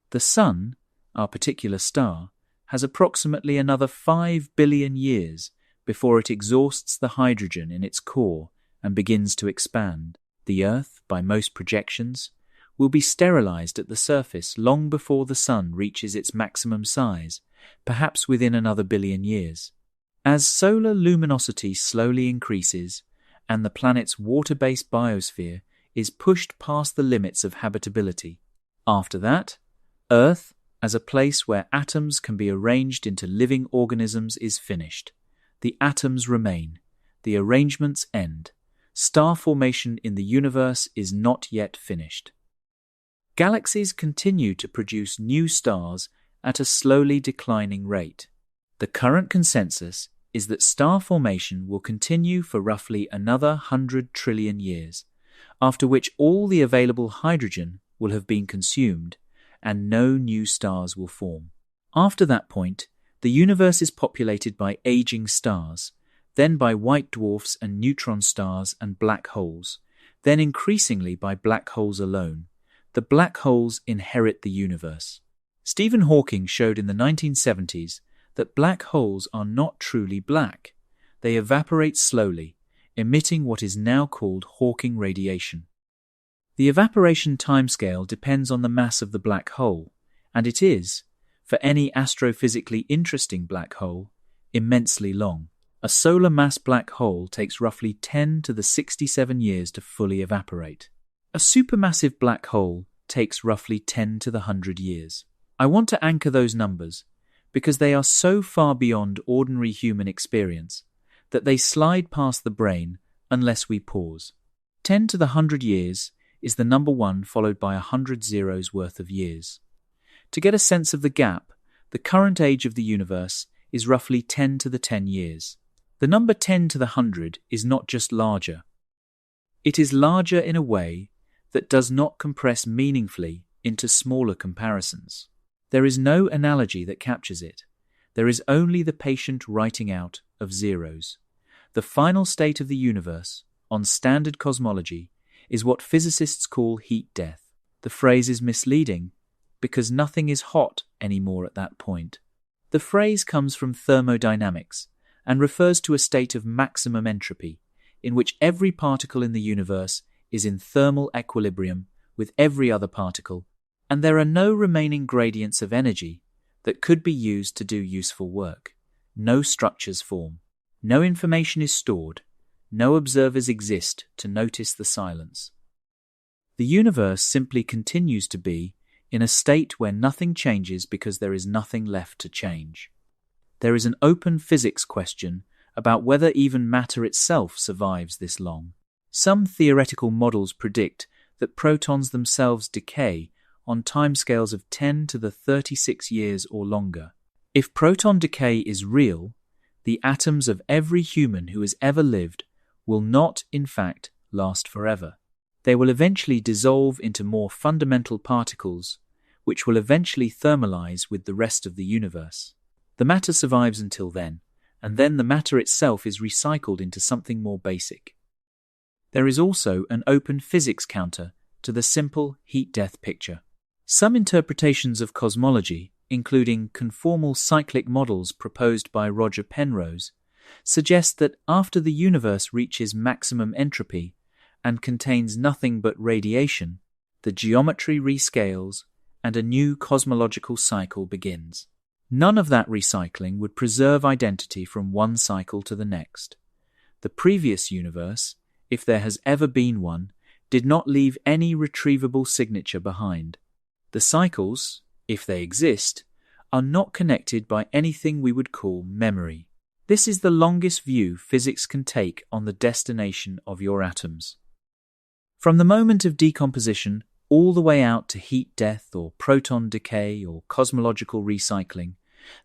The Sun, our particular star, has approximately another 5 billion years before it exhausts the hydrogen in its core and begins to expand. The Earth, by most projections, will be sterilized at the surface long before the Sun reaches its maximum size, perhaps within another billion years. As solar luminosity slowly increases and the planet's water-based biosphere is pushed past the limits of habitability, after that, Earth, as a place where atoms can be arranged into living organisms, is finished. The atoms remain. The arrangements end. Star formation in the universe is not yet finished. Galaxies continue to produce new stars at a slowly declining rate. The current consensus is that star formation will continue for roughly another 100 trillion years, after which all the available hydrogen will have been consumed and no new stars will form. After that point, the universe is populated by aging stars, then by white dwarfs and neutron stars and black holes, then increasingly by black holes alone. The black holes inherit the universe. Stephen Hawking showed in the 1970s that black holes are not truly black. They evaporate slowly, emitting what is now called Hawking radiation. The evaporation timescale depends on the mass of the black hole, and it is, for any astrophysically interesting black hole, immensely long. A solar mass black hole takes roughly 10 to the 67 years to fully evaporate. A supermassive black hole takes roughly 10 to the 100 years. I want to anchor those numbers because they are so far beyond ordinary human experience that they slide past the brain unless we pause. 10 to the 100 years is the number 1 followed by 100 zeros worth of years. To get a sense of the gap, the current age of the universe is roughly 10 to the 10 years. The number 10 to the 100 is not just larger. It is larger in a way that does not compress meaningfully into smaller comparisons. There is no analogy that captures it. There is only the patient writing out of zeros. The final state of the universe, on standard cosmology, is what physicists call heat death. The phrase is misleading because nothing is hot anymore at that point. The phrase comes from thermodynamics and refers to a state of maximum entropy, in which every particle in the universe is in thermal equilibrium with every other particle, and there are no remaining gradients of energy that could be used to do useful work. No structures form. No information is stored. No observers exist to notice the silence. The universe simply continues to be in a state where nothing changes because there is nothing left to change. There is an open physics question about whether even matter itself survives this long. Some theoretical models predict that protons themselves decay on timescales of 10 to the 36 years or longer. If proton decay is real, the atoms of every human who has ever lived will not, in fact, last forever. They will eventually dissolve into more fundamental particles, which will eventually thermalize with the rest of the universe. The matter survives until then, and then the matter itself is recycled into something more basic. There is also an open physics counter to the simple heat-death picture. Some interpretations of cosmology, including conformal cyclic models proposed by Roger Penrose, suggest that after the universe reaches maximum entropy and contains nothing but radiation, the geometry rescales and a new cosmological cycle begins. None of that recycling would preserve identity from one cycle to the next. The previous universe, if there has ever been one, did not leave any retrievable signature behind. The cycles, if they exist, are not connected by anything we would call memory. This is the longest view physics can take on the destination of your atoms. From the moment of decomposition all the way out to heat death or proton decay or cosmological recycling,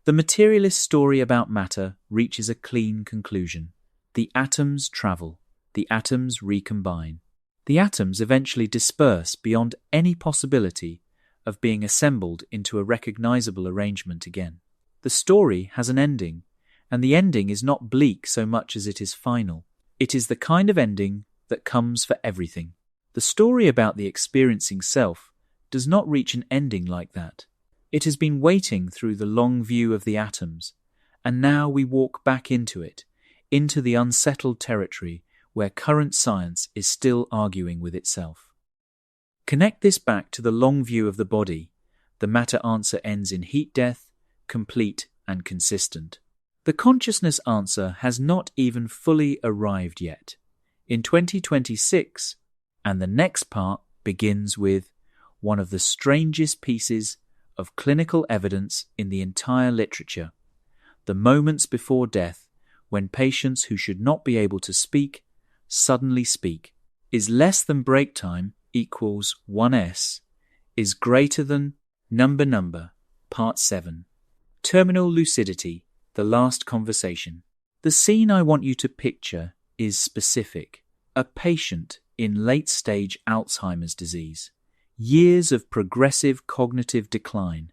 the materialist story about matter reaches a clean conclusion. The atoms travel. The atoms recombine. The atoms eventually disperse beyond any possibility of being assembled into a recognizable arrangement again. The story has an ending, and the ending is not bleak so much as it is final. It is the kind of ending that comes for everything. The story about the experiencing self does not reach an ending like that. It has been waiting through the long view of the atoms, and now we walk back into it, into the unsettled territory where current science is still arguing with itself. Connect this back to the long view of the body. The matter answer ends in heat death, complete and consistent. The consciousness answer has not even fully arrived yet. In 2026, and the next part begins with one of the strangest pieces of clinical evidence in the entire literature. The moments before death, when patients who should not be able to speak suddenly speak, is less than break time equals 1s, is greater than number, part 7. Terminal lucidity, the last conversation. The scene I want you to picture is specific. A patient in late-stage Alzheimer's disease. Years of progressive cognitive decline.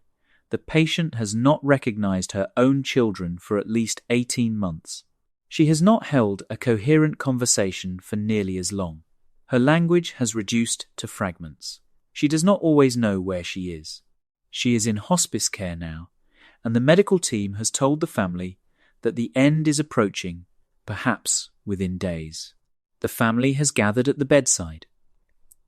The patient has not recognized her own children for at least 18 months. She has not held a coherent conversation for nearly as long. Her language has reduced to fragments. She does not always know where she is. She is in hospice care now, and the medical team has told the family that the end is approaching, perhaps within days. The family has gathered at the bedside.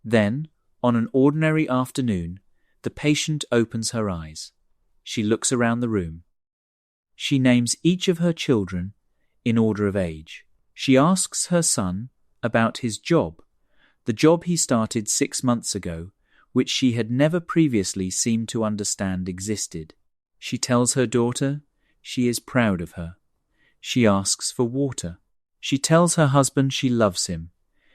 Then, on an ordinary afternoon, the patient opens her eyes. She looks around the room. She names each of her children in order of age. She asks her son about his job, the job he started 6 months ago, which she had never previously seemed to understand existed. She tells her daughter she is proud of her. She asks for water. She tells her husband she loves him.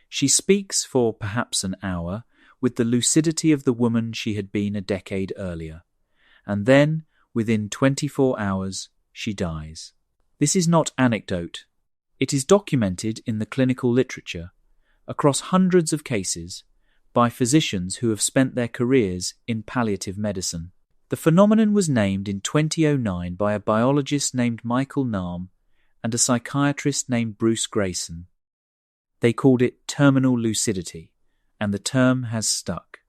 She speaks for perhaps an hour with the lucidity of the woman she had been a decade earlier. And then, within 24 hours, she dies. This is not anecdote. It is documented in the clinical literature, across hundreds of cases, by physicians who have spent their careers in palliative medicine. The phenomenon was named in 2009 by a biologist named Michael Nahm and a psychiatrist named Bruce Grayson. They called it terminal lucidity, and the term has stuck.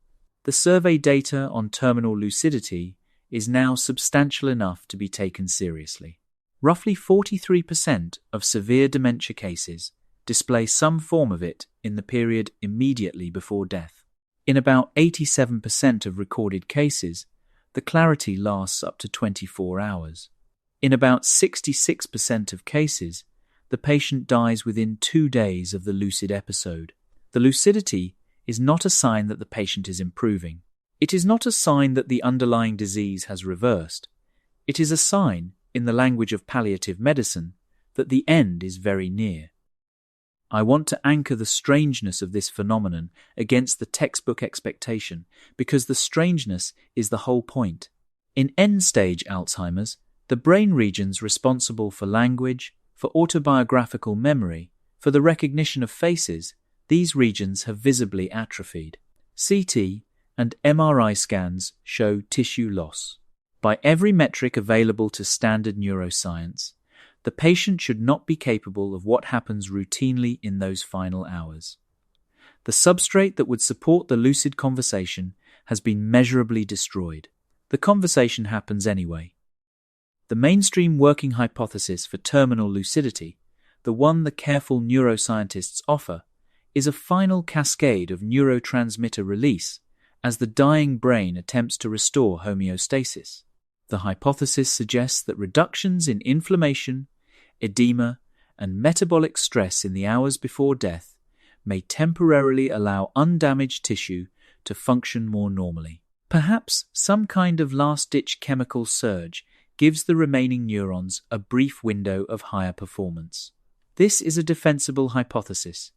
The survey data on terminal lucidity is now substantial enough to be taken seriously. Roughly 43% of severe dementia cases display some form of it in the period immediately before death. In about 87% of recorded cases, the clarity lasts up to 24 hours. In about 66% of cases, the patient dies within 2 days of the lucid episode. The lucidity is not a sign that the patient is improving. It is not a sign that the underlying disease has reversed. It is a sign, in the language of palliative medicine, that the end is very near. I want to anchor the strangeness of this phenomenon against the textbook expectation, because the strangeness is the whole point. In end-stage Alzheimer's, the brain regions responsible for language, for autobiographical memory, for the recognition of faces, these regions have visibly atrophied. CT and MRI scans show tissue loss. By every metric available to standard neuroscience, the patient should not be capable of what happens routinely in those final hours. The substrate that would support the lucid conversation has been measurably destroyed. The conversation happens anyway. The mainstream working hypothesis for terminal lucidity, the one the careful neuroscientists offer, is a final cascade of neurotransmitter release as the dying brain attempts to restore homeostasis. The hypothesis suggests that reductions in inflammation, edema, and metabolic stress in the hours before death may temporarily allow undamaged tissue to function more normally. Perhaps some kind of last-ditch chemical surge gives the remaining neurons a brief window of higher performance. This is a defensible hypothesis.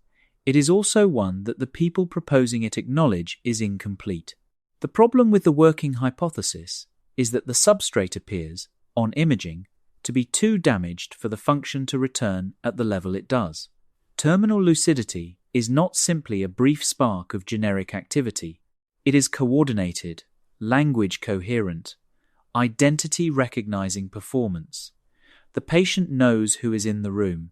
It is also one that the people proposing it acknowledge is incomplete. The problem with the working hypothesis is that the substrate appears, on imaging, to be too damaged for the function to return at the level it does. Terminal lucidity is not simply a brief spark of generic activity. It is coordinated, language coherent, identity recognizing performance. The patient knows who is in the room.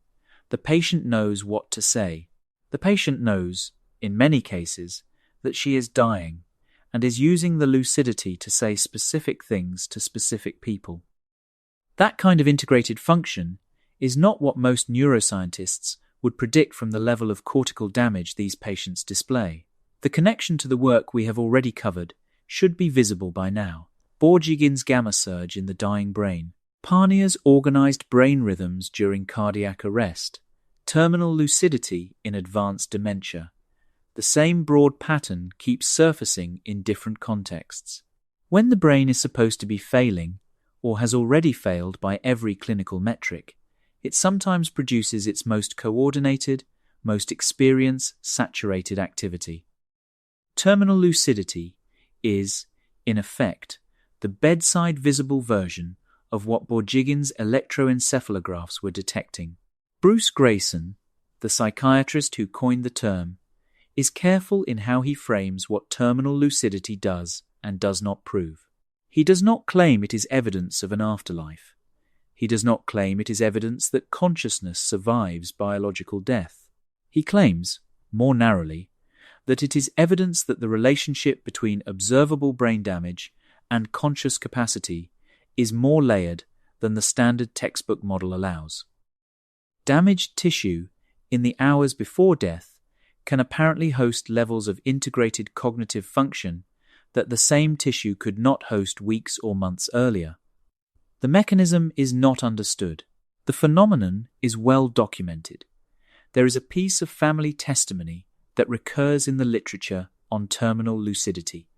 The patient knows what to say. The patient knows, in many cases, that she is dying and is using the lucidity to say specific things to specific people. That kind of integrated function is not what most neuroscientists would predict from the level of cortical damage these patients display. The connection to the work we have already covered should be visible by now. Borjigin's gamma surge in the dying brain, Parnia's organized brain rhythms during cardiac arrest, terminal lucidity in advanced dementia. The same broad pattern keeps surfacing in different contexts. When the brain is supposed to be failing, or has already failed by every clinical metric, it sometimes produces its most coordinated, most experience-saturated activity. Terminal lucidity is, in effect, the bedside visible version of what Borjigin's electroencephalographs were detecting. Bruce Grayson, the psychiatrist who coined the term, is careful in how he frames what terminal lucidity does and does not prove. He does not claim it is evidence of an afterlife. He does not claim it is evidence that consciousness survives biological death. He claims, more narrowly, that it is evidence that the relationship between observable brain damage and conscious capacity is more layered than the standard textbook model allows. Damaged tissue in the hours before death can apparently host levels of integrated cognitive function that the same tissue could not host weeks or months earlier. The mechanism is not understood. The phenomenon is well documented. There is a piece of family testimony that recurs in the literature on terminal lucidity,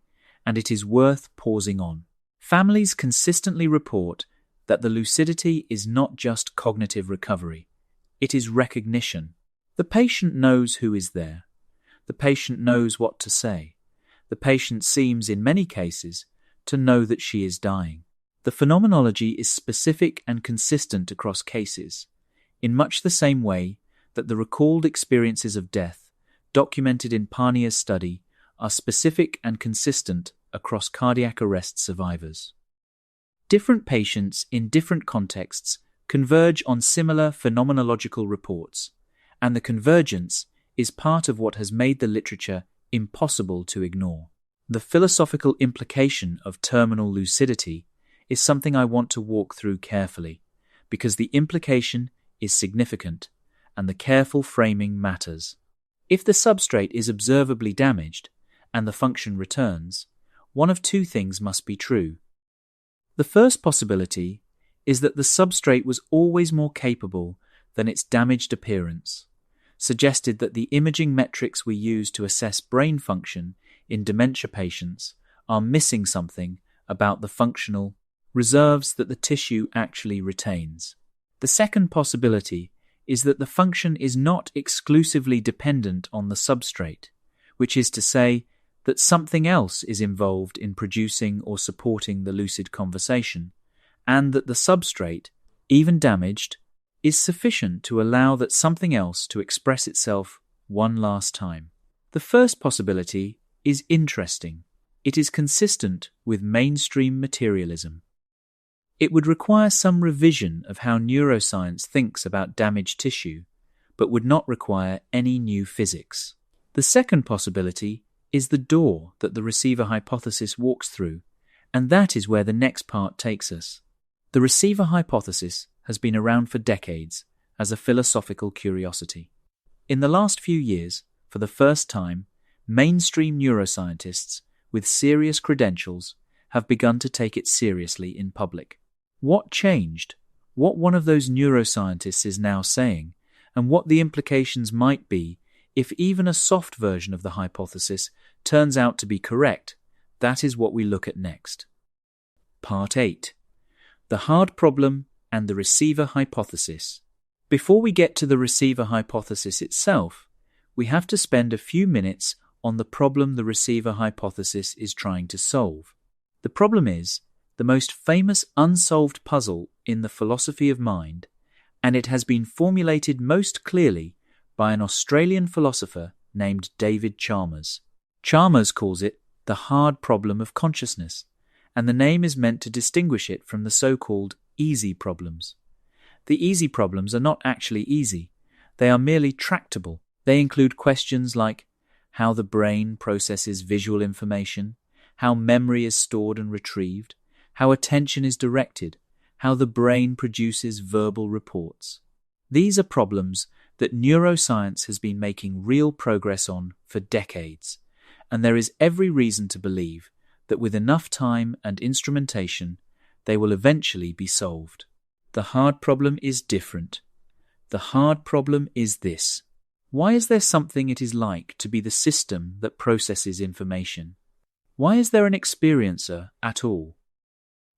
and it is worth pausing on. Families consistently report that the lucidity is not just cognitive recovery, it is recognition. The patient knows who is there. The patient knows what to say. The patient seems, in many cases, to know that she is dying. The phenomenology is specific and consistent across cases, in much the same way that the recalled experiences of death, documented in Parnia's study, are specific and consistent across cardiac arrest survivors. Different patients in different contexts converge on similar phenomenological reports, and the convergence is part of what has made the literature impossible to ignore. The philosophical implication of terminal lucidity is something I want to walk through carefully, because the implication is significant and the careful framing matters. If the substrate is observably damaged and the function returns, one of two things must be true. The first possibility is that the substrate was always more capable than its damaged appearance, suggested that the imaging metrics we use to assess brain function in dementia patients are missing something about the functional reserves that the tissue actually retains. The second possibility is that the function is not exclusively dependent on the substrate, which is to say that something else is involved in producing or supporting the lucid conversation, and that the substrate, even damaged, is sufficient to allow that something else to express itself one last time. The first possibility is interesting. It is consistent with mainstream materialism. It would require some revision of how neuroscience thinks about damaged tissue, but would not require any new physics. The second possibility is the door that the receiver hypothesis walks through, and that is where the next part takes us. The receiver hypothesis has been around for decades as a philosophical curiosity. In the last few years, for the first time, mainstream neuroscientists with serious credentials have begun to take it seriously in public. What changed? What one of those neuroscientists is now saying, and what the implications might be if even a soft version of the hypothesis turns out to be correct, that is what we look at next. Part 8. The hard problem and the receiver hypothesis. Before we get to the receiver hypothesis itself, we have to spend a few minutes on the problem the receiver hypothesis is trying to solve. The problem is the most famous unsolved puzzle in the philosophy of mind, and it has been formulated most clearly by an Australian philosopher named David Chalmers. Chalmers calls it the hard problem of consciousness, and the name is meant to distinguish it from the so-called easy problems. The easy problems are not actually easy. They are merely tractable. They include questions like how the brain processes visual information, how memory is stored and retrieved, how attention is directed, how the brain produces verbal reports. These are problems that neuroscience has been making real progress on for decades, and there is every reason to believe that with enough time and instrumentation, they will eventually be solved. The hard problem is different. The hard problem is this. Why is there something it is like to be the system that processes information? Why is there an experiencer at all?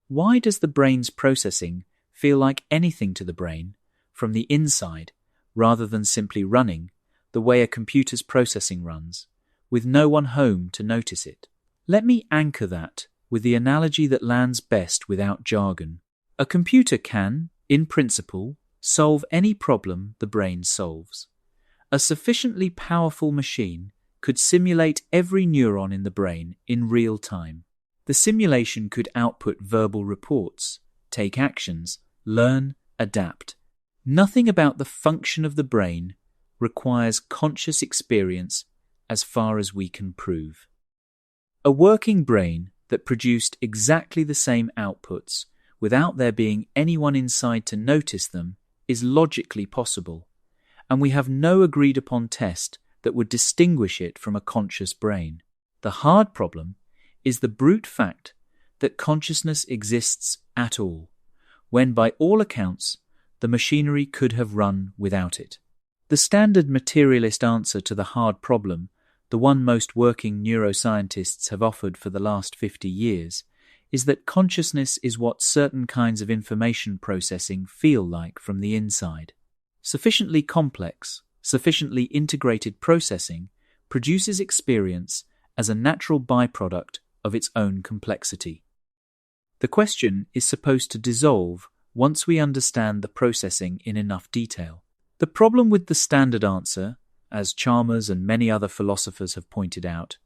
Why does the brain's processing feel like anything to the brain from the inside rather than simply running the way a computer's processing runs, with no one home to notice it? Let me anchor that with the analogy that lands best without jargon. A computer can, in principle, solve any problem the brain solves. A sufficiently powerful machine could simulate every neuron in the brain in real time. The simulation could output verbal reports, take actions, learn, adapt. Nothing about the function of the brain requires conscious experience as far as we can prove. A working brain that produced exactly the same outputs without there being anyone inside to notice them is logically possible, and we have no agreed-upon test that would distinguish it from a conscious brain. The hard problem is the brute fact that consciousness exists at all, when by all accounts the machinery could have run without it. The standard materialist answer to the hard problem, the one most working neuroscientists have offered for the last 50 years, is that consciousness is what certain kinds of information processing feel like from the inside. Sufficiently complex, sufficiently integrated processing produces experience as a natural byproduct of its own complexity. The question is supposed to dissolve once we understand the processing in enough detail. The problem with the standard answer, as Chalmers and many other philosophers have pointed out,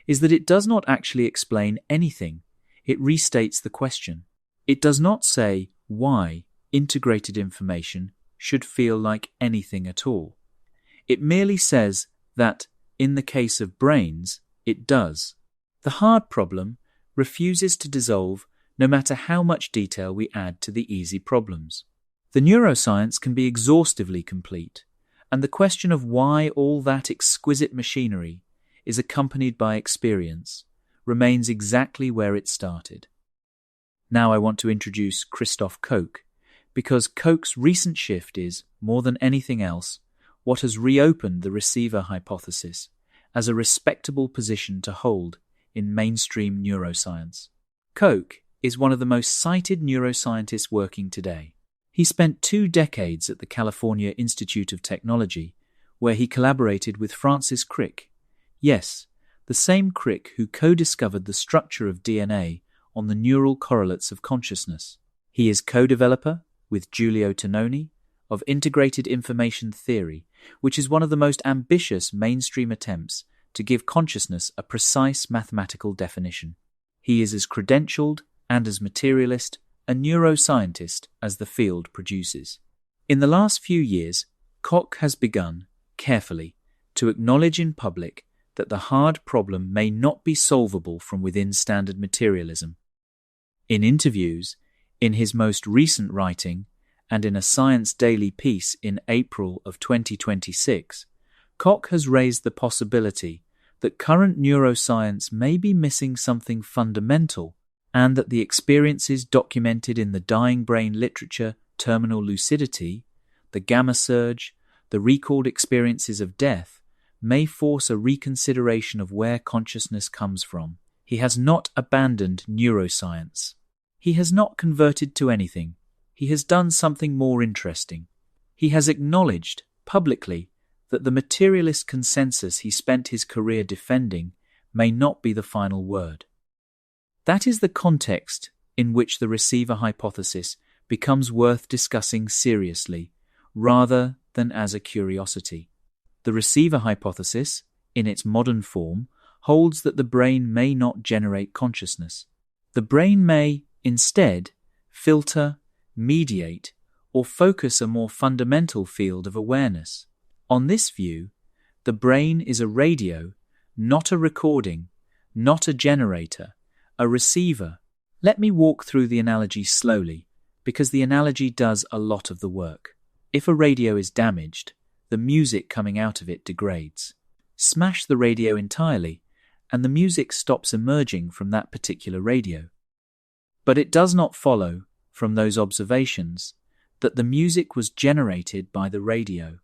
is that it does not actually explain anything. It restates the question. It does not say why integrated information should feel like anything at all. It merely says that, in the case of brains, it does. The hard problem refuses to dissolve no matter how much detail we add to the easy problems. The neuroscience can be exhaustively complete, and the question of why all that exquisite machinery is accompanied by experience remains exactly where it started. Now I want to introduce Christoph Koch, because Koch's recent shift is, more than anything else, what has reopened the receiver hypothesis as a respectable position to hold in mainstream neuroscience. Koch is one of the most cited neuroscientists working today. He spent 2 decades at the California Institute of Technology, where he collaborated with Francis Crick. Yes, the same Crick who co-discovered the structure of DNA on the neural correlates of consciousness. He is co-developer, with Giulio Tononi, of integrated information theory, which is one of the most ambitious mainstream attempts to give consciousness a precise mathematical definition. He is as credentialed and as materialist a neuroscientist as the field produces. In the last few years, Koch has begun, carefully, to acknowledge in public that the hard problem may not be solvable from within standard materialism. In interviews, in his most recent writing, and in a Science Daily piece in April of 2026, Koch has raised the possibility that current neuroscience may be missing something fundamental, and that the experiences documented in the dying brain literature, terminal lucidity, the gamma surge, the recalled experiences of death, may force a reconsideration of where consciousness comes from. He has not abandoned neuroscience. He has not converted to anything. He has done something more interesting. He has acknowledged, publicly, that the materialist consensus he spent his career defending may not be the final word. That is the context in which the receiver hypothesis becomes worth discussing seriously, rather than as a curiosity. The receiver hypothesis, in its modern form, holds that the brain may not generate consciousness. The brain may, instead, filter, mediate, or focus a more fundamental field of awareness. On this view, the brain is a radio, not a recording, not a generator, a receiver. Let me walk through the analogy slowly, because the analogy does a lot of the work. If a radio is damaged, the music coming out of it degrades. Smash the radio entirely, and the music stops emerging from that particular radio. But it does not follow, from those observations, that the music was generated by the radio.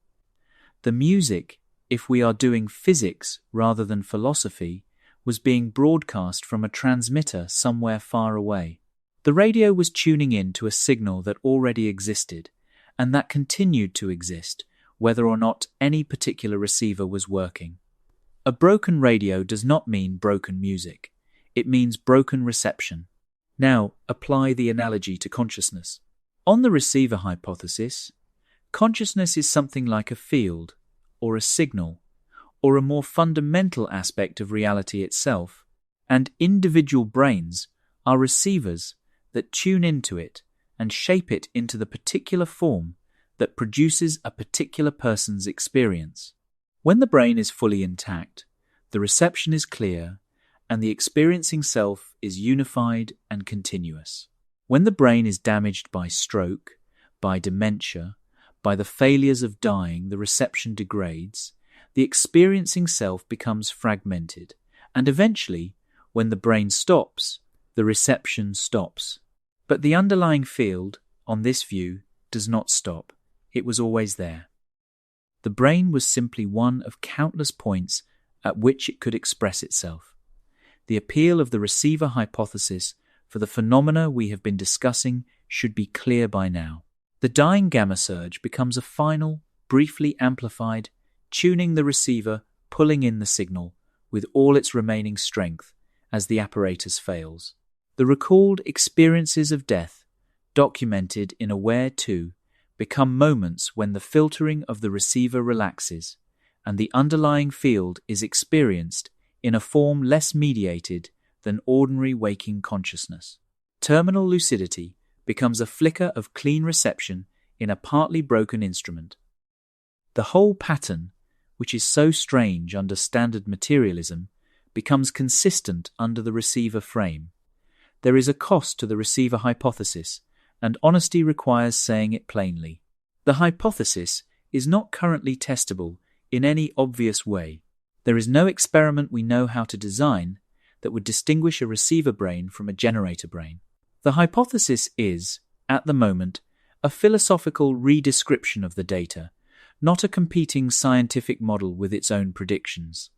The music, if we are doing physics rather than philosophy, was being broadcast from a transmitter somewhere far away. The radio was tuning in to a signal that already existed, and that continued to exist, whether or not any particular receiver was working. A broken radio does not mean broken music. It means broken reception. Now, apply the analogy to consciousness. On the receiver hypothesis, consciousness is something like a field, or a signal, or a more fundamental aspect of reality itself, and individual brains are receivers that tune into it and shape it into the particular form that produces a particular person's experience. When the brain is fully intact, the reception is clear, and the experiencing self is unified and continuous. When the brain is damaged by stroke, by dementia, by the failures of dying, the reception degrades, the experiencing self becomes fragmented, and eventually, when the brain stops, the reception stops. But the underlying field, on this view, does not stop. It was always there. The brain was simply one of countless points at which it could express itself. The appeal of the receiver hypothesis for the phenomena we have been discussing should be clear by now. The dying gamma surge becomes a final, briefly amplified, tuning the receiver, pulling in the signal with all its remaining strength as the apparatus fails. The recalled experiences of death, documented in Aware 2, become moments when the filtering of the receiver relaxes and the underlying field is experienced in a form less mediated than ordinary waking consciousness. Terminal lucidity becomes a flicker of clean reception in a partly broken instrument. The whole pattern, which is so strange under standard materialism, becomes consistent under the receiver frame. There is a cost to the receiver hypothesis, and honesty requires saying it plainly. The hypothesis is not currently testable in any obvious way. There is no experiment we know how to design that would distinguish a receiver brain from a generator brain. The hypothesis is, at the moment, a philosophical redescription of the data, not a competing scientific model with its own predictions.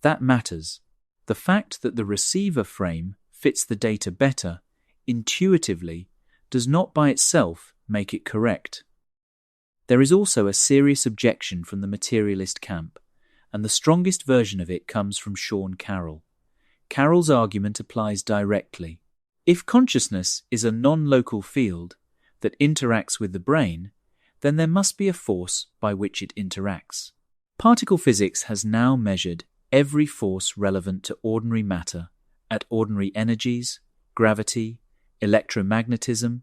That matters. The fact that the receiver frame fits the data better, intuitively, does not by itself make it correct. There is also a serious objection from the materialist camp, and the strongest version of it comes from Sean Carroll. Carroll's argument applies directly. If consciousness is a non-local field that interacts with the brain, then there must be a force by which it interacts. Particle physics has now measured every force relevant to ordinary matter at ordinary energies, gravity, electromagnetism,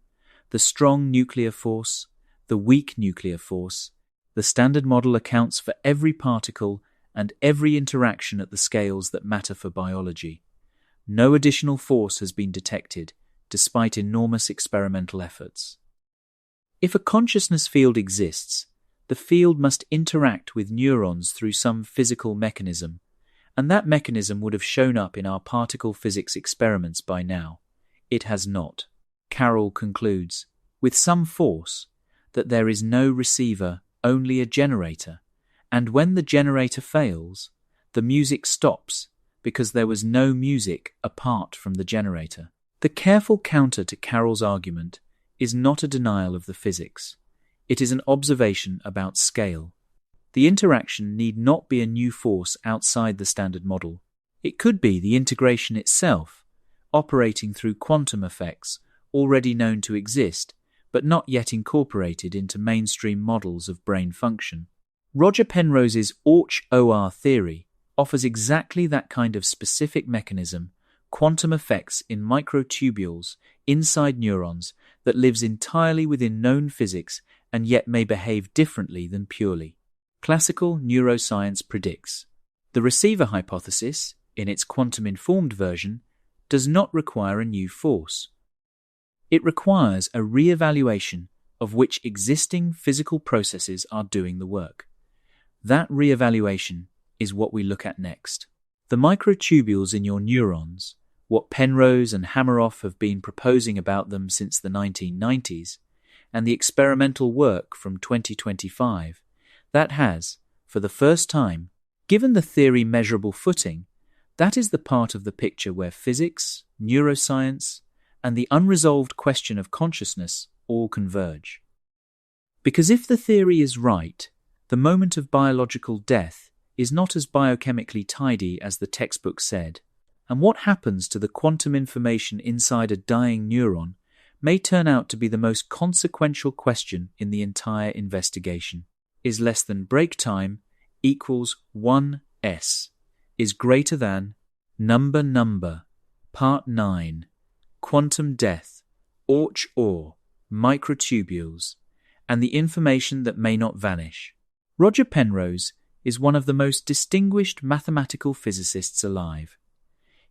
the strong nuclear force, the weak nuclear force. The standard model accounts for every particle and every interaction at the scales that matter for biology. No additional force has been detected, despite enormous experimental efforts. If a consciousness field exists, the field must interact with neurons through some physical mechanism, and that mechanism would have shown up in our particle physics experiments by now. It has not. Carroll concludes, with some force, that there is no receiver, only a generator, and when the generator fails, the music stops because there was no music apart from the generator. The careful counter to Carroll's argument is not a denial of the physics. It is an observation about scale. The interaction need not be a new force outside the standard model. It could be the integration itself, operating through quantum effects already known to exist, but not yet incorporated into mainstream models of brain function. Roger Penrose's Orch-OR theory offers exactly that kind of specific mechanism, quantum effects in microtubules inside neurons that lives entirely within known physics and yet may behave differently than purely classical neuroscience predicts. The receiver hypothesis, in its quantum-informed version, does not require a new force. It requires a re-evaluation of which existing physical processes are doing the work. That re-evaluation is what we look at next. The microtubules in your neurons, what Penrose and Hameroff have been proposing about them since the 1990s, and the experimental work from 2025, that has, for the first time, given the theory measurable footing. That is the part of the picture where physics, neuroscience, and the unresolved question of consciousness all converge. Because if the theory is right, the moment of biological death is not as biochemically tidy as the textbook said, and what happens to the quantum information inside a dying neuron may turn out to be the most consequential question in the entire investigation. Is less than break time equals 1s is greater than number, part 9, quantum death, Orch-OR, microtubules, and the information that may not vanish. Roger Penrose is one of the most distinguished mathematical physicists alive.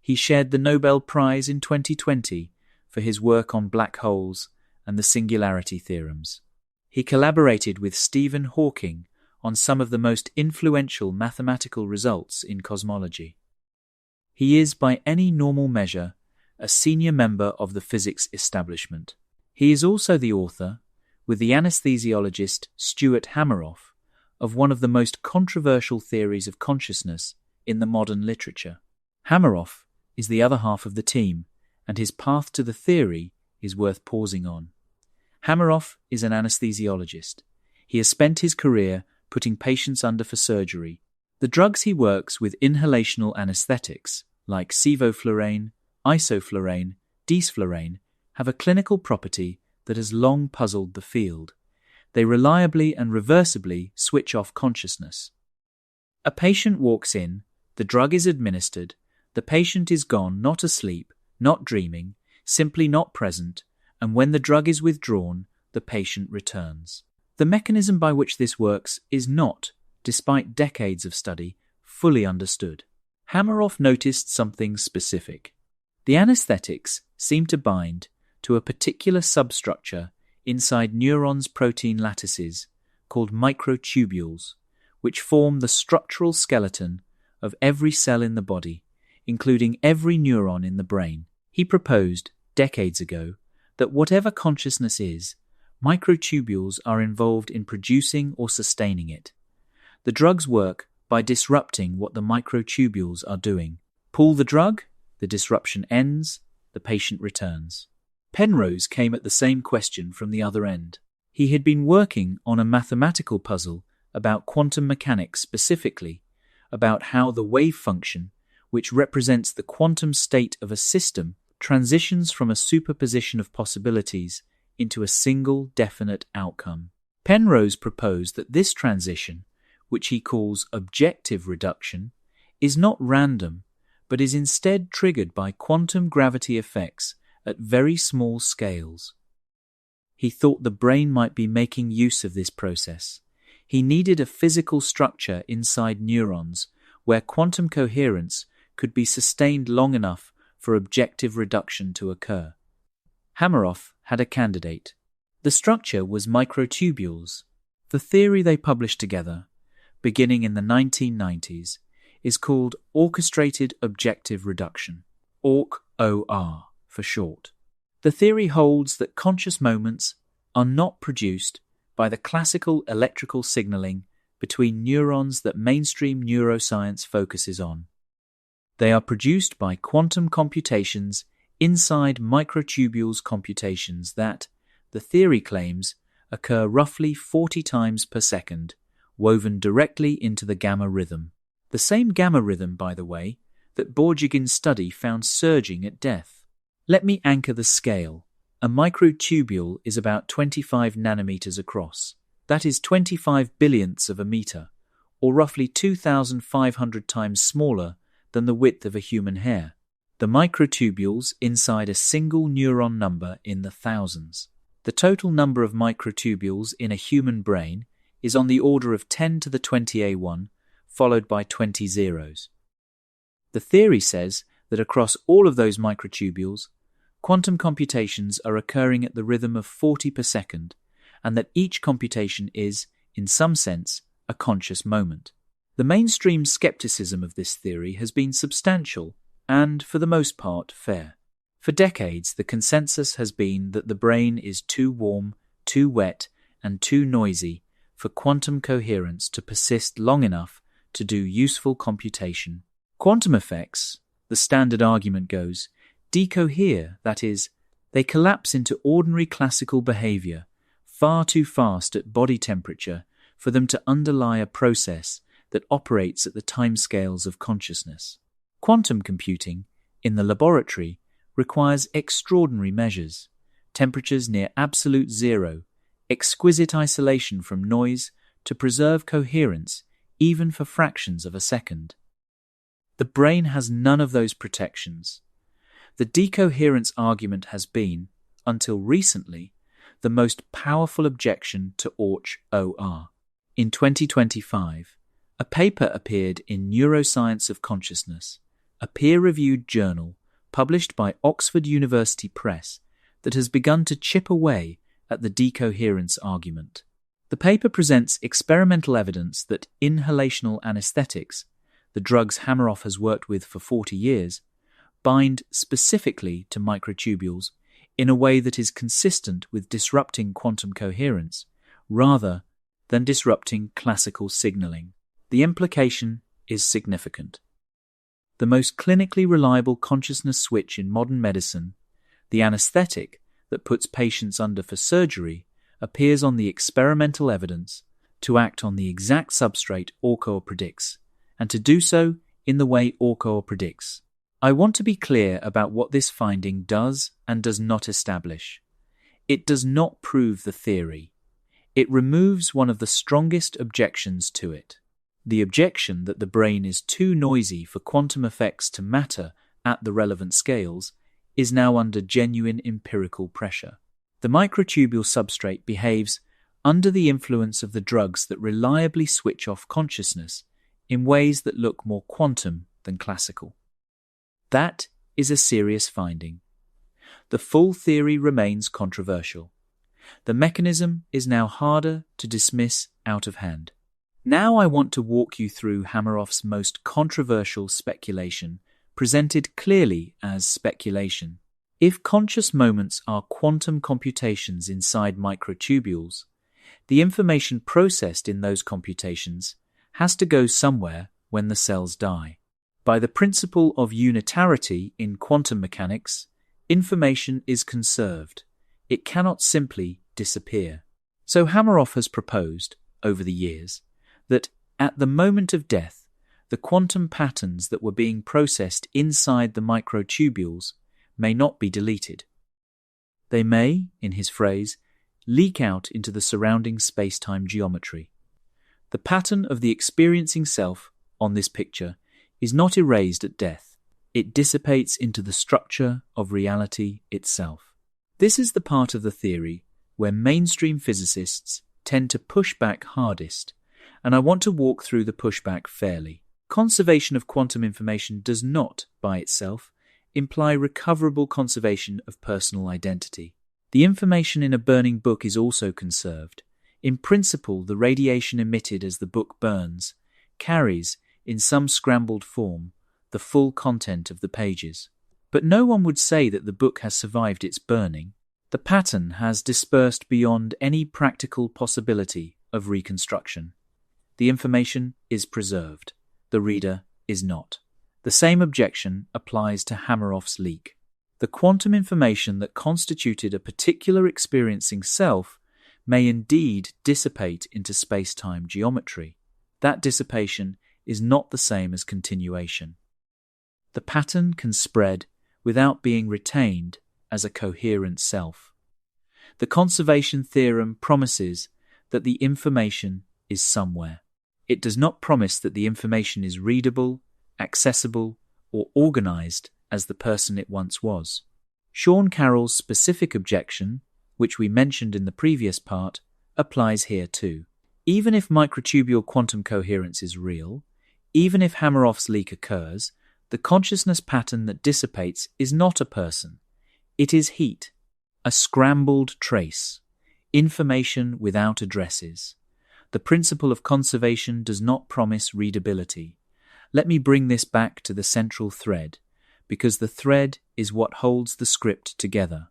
He shared the Nobel Prize in 2020 for his work on black holes and the singularity theorems. He collaborated with Stephen Hawking on some of the most influential mathematical results in cosmology. He is, by any normal measure, a senior member of the physics establishment. He is also the author, with the anesthesiologist Stuart Hameroff, of one of the most controversial theories of consciousness in the modern literature. Hameroff is the other half of the team, and his path to the theory is worth pausing on. Hameroff is an anesthesiologist. He has spent his career putting patients under for surgery. The drugs he works with, inhalational anesthetics like sevoflurane, isoflurane, desflurane, have a clinical property that has long puzzled the field. They reliably and reversibly switch off consciousness. A patient walks in, the drug is administered, the patient is gone, not asleep, not dreaming, simply not present, and when the drug is withdrawn, the patient returns. The mechanism by which this works is not, despite decades of study, fully understood. Hameroff noticed something specific. The anesthetics seem to bind to a particular substructure inside neurons' protein lattices called microtubules, which form the structural skeleton of every cell in the body, including every neuron in the brain. He proposed, decades ago, that whatever consciousness is, microtubules are involved in producing or sustaining it. The drugs work by disrupting what the microtubules are doing. Pull the drug, the disruption ends, the patient returns. Penrose came at the same question from the other end. He had been working on a mathematical puzzle about quantum mechanics, specifically about how the wave function, which represents the quantum state of a system, transitions from a superposition of possibilities into a single definite outcome. Penrose proposed that this transition, which he calls objective reduction, is not random, but is instead triggered by quantum gravity effects at very small scales. He thought the brain might be making use of this process. He needed a physical structure inside neurons where quantum coherence could be sustained long enough for objective reduction to occur. Hameroff had a candidate. The structure was microtubules. The theory they published together, beginning in the 1990s, is called orchestrated objective reduction, Orch-OR for short. The theory holds that conscious moments are not produced by the classical electrical signaling between neurons that mainstream neuroscience focuses on. They are produced by quantum computations inside microtubules, computations that, the theory claims, occur roughly 40 times per second, woven directly into the gamma rhythm. The same gamma rhythm, by the way, that Borjigin's study found surging at death. Let me anchor the scale. A microtubule is about 25 nanometers across. That is 25 billionths of a meter, or roughly 2,500 times smaller than the width of a human hair. The microtubules inside a single neuron number in the thousands. The total number of microtubules in a human brain is on the order of 10 to the 20A1, followed by 20 zeros. The theory says that across all of those microtubules, quantum computations are occurring at the rhythm of 40 per second, and that each computation is, in some sense, a conscious moment. The mainstream skepticism of this theory has been substantial and, for the most part, fair. For decades, the consensus has been that the brain is too warm, too wet, and too noisy for quantum coherence to persist long enough to do useful computation. Quantum effects, the standard argument goes, decohere, that is, they collapse into ordinary classical behavior far too fast at body temperature for them to underlie a process that operates at the timescales of consciousness. Quantum computing, in the laboratory, requires extraordinary measures, temperatures near absolute zero, exquisite isolation from noise to preserve coherence even for fractions of a second. The brain has none of those protections. The decoherence argument has been, until recently, the most powerful objection to Orch-OR. In 2025, a paper appeared in Neuroscience of Consciousness, a peer-reviewed journal published by Oxford University Press that has begun to chip away at the decoherence argument. The paper presents experimental evidence that inhalational anesthetics, the drugs Hameroff has worked with for 40 years, bind specifically to microtubules in a way that is consistent with disrupting quantum coherence rather than disrupting classical signaling. The implication is significant. The most clinically reliable consciousness switch in modern medicine, the anesthetic that puts patients under for surgery, appears on the experimental evidence to act on the exact substrate Orch-OR predicts, and to do so in the way Orch-OR predicts. I want to be clear about what this finding does and does not establish. It does not prove the theory. It removes one of the strongest objections to it. The objection that the brain is too noisy for quantum effects to matter at the relevant scales is now under genuine empirical pressure. The microtubule substrate behaves under the influence of the drugs that reliably switch off consciousness in ways that look more quantum than classical. That is a serious finding. The full theory remains controversial. The mechanism is now harder to dismiss out of hand. Now I want to walk you through Hameroff's most controversial speculation, presented clearly as speculation. If conscious moments are quantum computations inside microtubules, the information processed in those computations has to go somewhere when the cells die. By the principle of unitarity in quantum mechanics, information is conserved. It cannot simply disappear. So Hameroff has proposed, over the years, that at the moment of death, the quantum patterns that were being processed inside the microtubules may not be deleted. They may, in his phrase, leak out into the surrounding space-time geometry. The pattern of the experiencing self on this picture is not erased at death. It dissipates into the structure of reality itself. This is the part of the theory where mainstream physicists tend to push back hardest, and I want to walk through the pushback fairly. Conservation of quantum information does not, by itself, imply recoverable conservation of personal identity. The information in a burning book is also conserved. In principle, the radiation emitted as the book burns carries, in some scrambled form, the full content of the pages. But no one would say that the book has survived its burning. The pattern has dispersed beyond any practical possibility of reconstruction. The information is preserved. The reader is not. The same objection applies to Hameroff's leak. The quantum information that constituted a particular experiencing self may indeed dissipate into space-time geometry. That dissipation is not the same as continuation. The pattern can spread without being retained as a coherent self. The conservation theorem promises that the information is somewhere. It does not promise that the information is readable, accessible, or organized as the person it once was. Sean Carroll's specific objection, which we mentioned in the previous part, applies here too. Even if microtubule quantum coherence is real, even if Hameroff's leak occurs, the consciousness pattern that dissipates is not a person. It is heat, a scrambled trace, information without addresses. The principle of conservation does not promise readability. Let me bring this back to the central thread, because the thread is what holds the script together.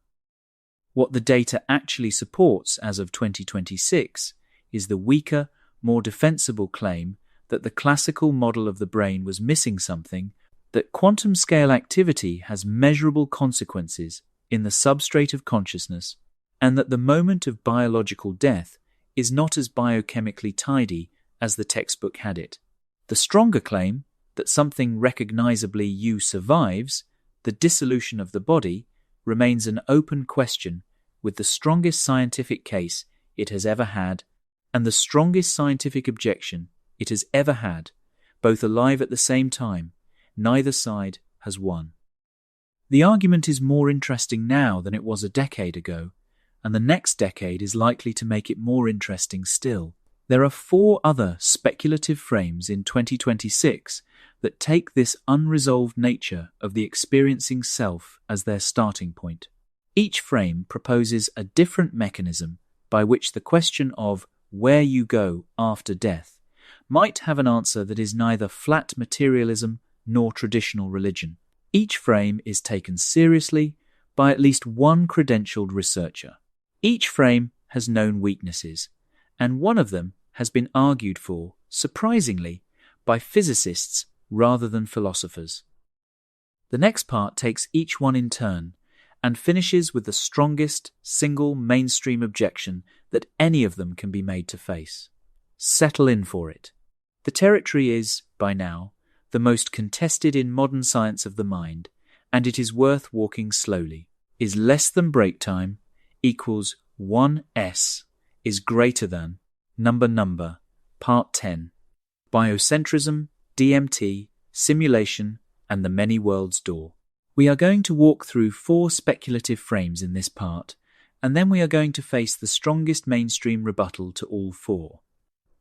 What the data actually supports as of 2026 is the weaker, more defensible claim that the classical model of the brain was missing something, that quantum-scale activity has measurable consequences in the substrate of consciousness, and that the moment of biological death is not as biochemically tidy as the textbook had it. The stronger claim, that something recognizably you survives, the dissolution of the body, remains an open question with the strongest scientific case it has ever had and the strongest scientific objection it has ever had, both alive at the same time. Neither side has won. The argument is more interesting now than it was a decade ago, and the next decade is likely to make it more interesting still. There are 4 other speculative frames in 2026 that take this unresolved nature of the experiencing self as their starting point. Each frame proposes a different mechanism by which the question of where you go after death might have an answer that is neither flat materialism nor traditional religion. Each frame is taken seriously by at least one credentialed researcher. Each frame has known weaknesses, and one of them has been argued for, surprisingly, by physicists rather than philosophers. The next part takes each one in turn and finishes with the strongest single mainstream objection that any of them can be made to face. Settle in for it. The territory is, by now, the most contested in modern science of the mind, and it is worth walking slowly. Is less than break time equals 1s is greater than number, part 10. Biocentrism, DMT, simulation, and the many worlds door. We are going to walk through 4 speculative frames in this part, and then we are going to face the strongest mainstream rebuttal to all 4.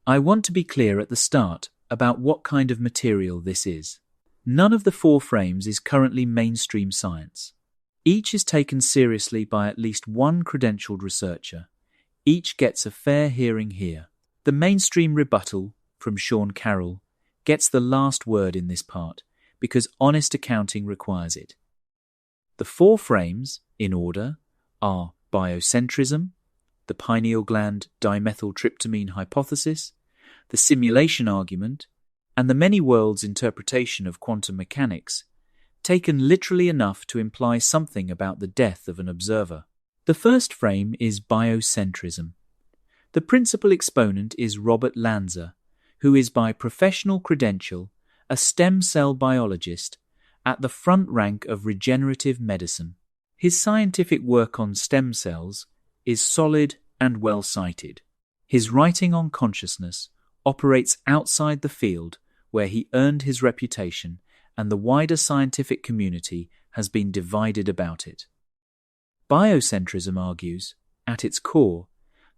I want to be clear at the start about what kind of material this is. None of the 4 frames is currently mainstream science. Each is taken seriously by at least one credentialed researcher. Each gets a fair hearing here. The mainstream rebuttal, from Sean Carroll, gets the last word in this part, because honest accounting requires it. The 4 frames, in order, are biocentrism, the pineal gland dimethyltryptamine hypothesis, the simulation argument, and the many worlds interpretation of quantum mechanics, taken literally enough to imply something about the death of an observer. The first frame is biocentrism. The principal exponent is Robert Lanza, who is by professional credential a stem cell biologist at the front rank of regenerative medicine. His scientific work on stem cells is solid and well-cited. His writing on consciousness operates outside the field where he earned his reputation, and the wider scientific community has been divided about it. Biocentrism argues, at its core,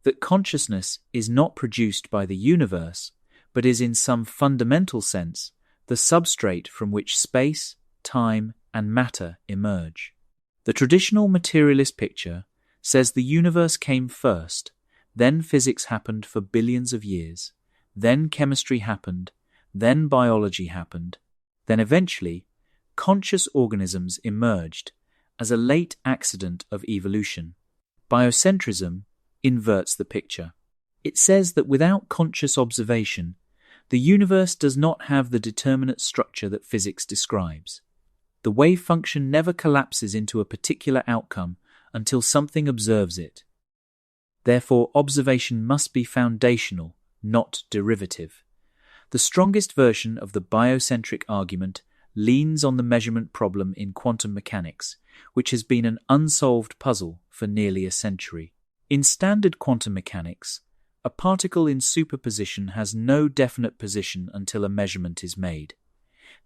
that consciousness is not produced by the universe, but is in some fundamental sense the substrate from which space, time, and matter emerge. The traditional materialist picture says the universe came first, then physics happened for billions of years, then chemistry happened, then biology happened, then eventually conscious organisms emerged as a late accident of evolution. Biocentrism inverts the picture. It says that without conscious observation, the universe does not have the determinate structure that physics describes. The wave function never collapses into a particular outcome until something observes it. Therefore, observation must be foundational, not derivative. The strongest version of the biocentric argument leans on the measurement problem in quantum mechanics, which has been an unsolved puzzle for nearly a century. In standard quantum mechanics, A particle in superposition has no definite position until a measurement is made.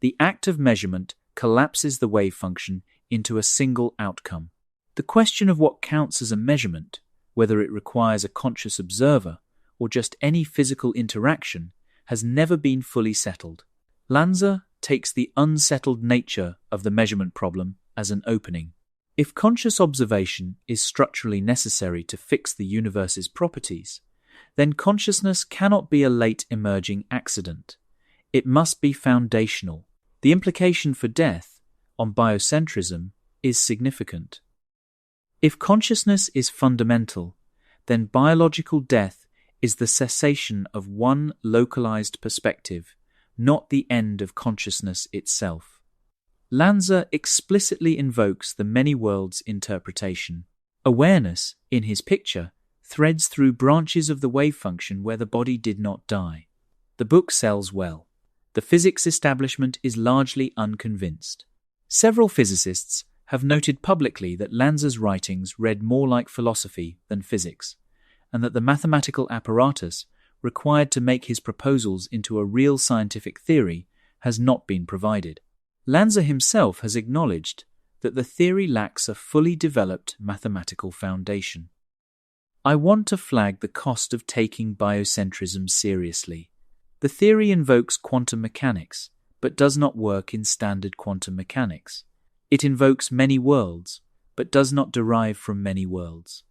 The act of measurement collapses the wave function into a single outcome. The question of what counts as a measurement, whether it requires a conscious observer or just any physical interaction, has never been fully settled. Lanza takes the unsettled nature of the measurement problem as an opening. If conscious observation is structurally necessary to fix the universe's properties, then consciousness cannot be a late emerging accident. It must be foundational. The implication for death on biocentrism is significant. If consciousness is fundamental, then biological death is the cessation of one localized perspective, not the end of consciousness itself. Lanza explicitly invokes the many worlds interpretation. Awareness, in his picture, threads through branches of the wave function where the body did not die. The book sells well. The physics establishment is largely unconvinced. Several physicists have noted publicly that Lanza's writings read more like philosophy than physics, and that the mathematical apparatus required to make his proposals into a real scientific theory has not been provided. Lanza himself has acknowledged that the theory lacks a fully developed mathematical foundation. I want to flag the cost of taking biocentrism seriously. The theory invokes quantum mechanics, but does not work in standard quantum mechanics. It invokes many worlds, but does not derive from many worlds.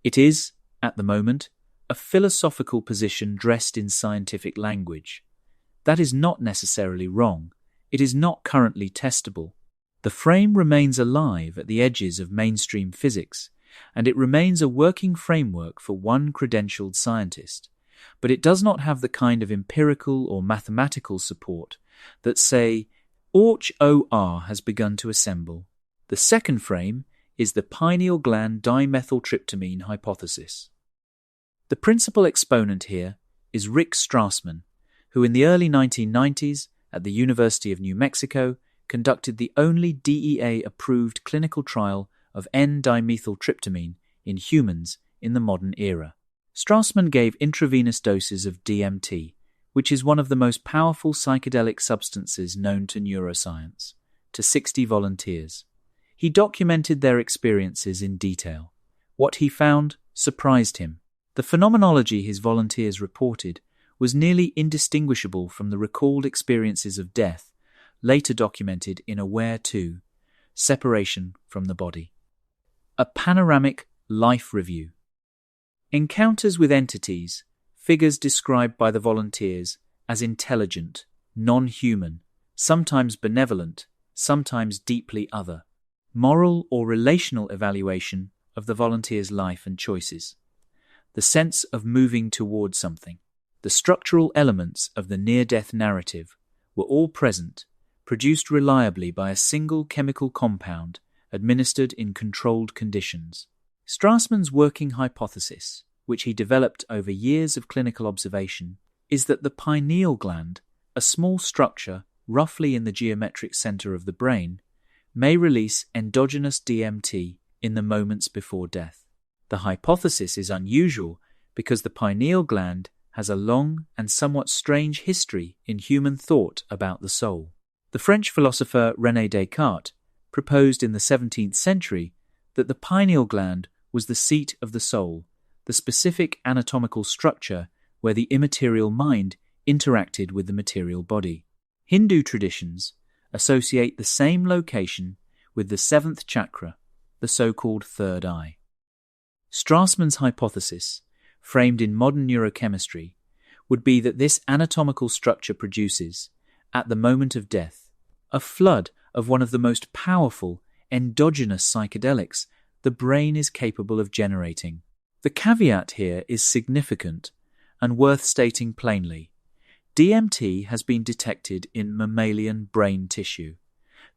It is, at the moment, a philosophical position dressed in scientific language. That is not necessarily wrong. It is not currently testable. The frame remains alive at the edges of mainstream physics, and it remains a working framework for one credentialed scientist, but it does not have the kind of empirical or mathematical support that, say, Orch-OR has begun to assemble. The second frame is the pineal gland dimethyltryptamine hypothesis. The principal exponent here is Rick Strassman, who in the early 1990s at the University of New Mexico conducted the only DEA-approved clinical trial of N-dimethyltryptamine in humans in the modern era. Strassman gave intravenous doses of DMT, which is one of the most powerful psychedelic substances known to neuroscience, to 60 volunteers. He documented their experiences in detail. What he found surprised him. The phenomenology his volunteers reported was nearly indistinguishable from the recalled experiences of death, later documented in Aware 2, Separation from the Body. A panoramic life review. Encounters with entities, figures described by the volunteers as intelligent, non-human, sometimes benevolent, sometimes deeply other. Moral or relational evaluation of the volunteer's life and choices. The sense of moving towards something. The structural elements of the near-death narrative were all present, produced reliably by a single chemical compound administered in controlled conditions. Strassman's working hypothesis, which he developed over years of clinical observation, is that the pineal gland, a small structure roughly in the geometric center of the brain, may release endogenous DMT in the moments before death. The hypothesis is unusual because the pineal gland has a long and somewhat strange history in human thought about the soul. The French philosopher René Descartes proposed in the 17th century that the pineal gland was the seat of the soul, the specific anatomical structure where the immaterial mind interacted with the material body. Hindu traditions associate the same location with the seventh chakra, the so-called third eye. Strassman's hypothesis, framed in modern neurochemistry, would be that this anatomical structure produces, at the moment of death, a flood of one of the most powerful endogenous psychedelics the brain is capable of generating. The caveat here is significant and worth stating plainly. DMT has been detected in mammalian brain tissue.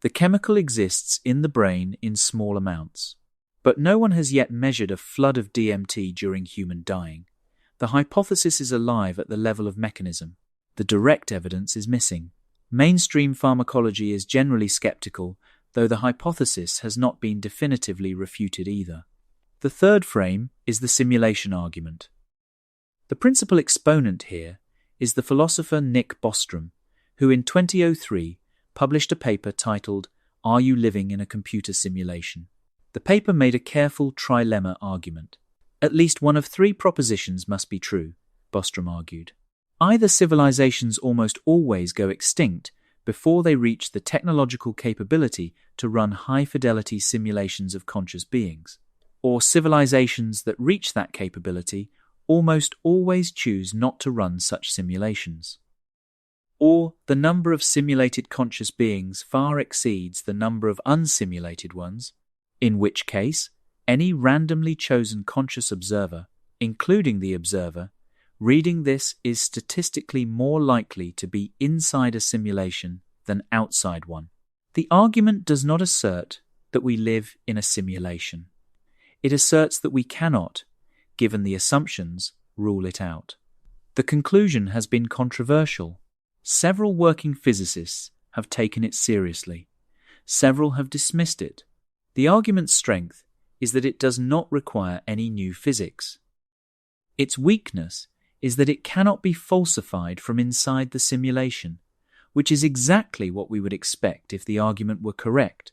The chemical exists in the brain in small amounts. But no one has yet measured a flood of DMT during human dying. The hypothesis is alive at the level of mechanism. The direct evidence is missing. Mainstream pharmacology is generally skeptical, though the hypothesis has not been definitively refuted either. The third frame is the simulation argument. The principal exponent here is the philosopher Nick Bostrom, who in 2003 published a paper titled "Are You Living in a Computer Simulation?" The paper made a careful trilemma argument. At least one of three propositions must be true, Bostrom argued. Either civilizations almost always go extinct before they reach the technological capability to run high-fidelity simulations of conscious beings, or civilizations that reach that capability almost always choose not to run such simulations. Or the number of simulated conscious beings far exceeds the number of unsimulated ones, in which case any randomly chosen conscious observer, including the observer, reading this is statistically more likely to be inside a simulation than outside one. The argument does not assert that we live in a simulation. It asserts that we cannot, given the assumptions, rule it out. The conclusion has been controversial. Several working physicists have taken it seriously. Several have dismissed it. The argument's strength is that it does not require any new physics. Its weakness is that it cannot be falsified from inside the simulation, which is exactly what we would expect if the argument were correct,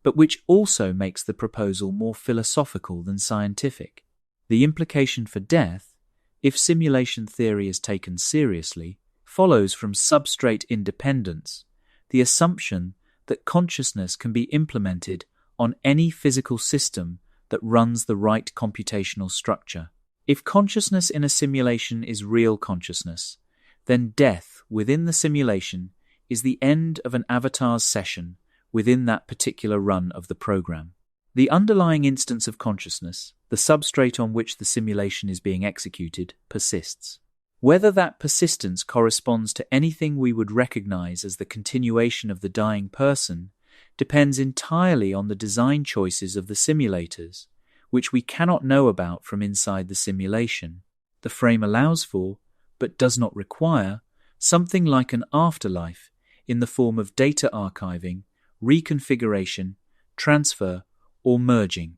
but which also makes the proposal more philosophical than scientific. The implication for death, if simulation theory is taken seriously, follows from substrate independence, the assumption that consciousness can be implemented on any physical system that runs the right computational structure. If consciousness in a simulation is real consciousness, then death within the simulation is the end of an avatar's session within that particular run of the program. The underlying instance of consciousness, the substrate on which the simulation is being executed, persists. Whether that persistence corresponds to anything we would recognize as the continuation of the dying person depends entirely on the design choices of the simulators, which we cannot know about from inside the simulation. The frame allows for, but does not require, something like an afterlife in the form of data archiving, reconfiguration, transfer, or merging.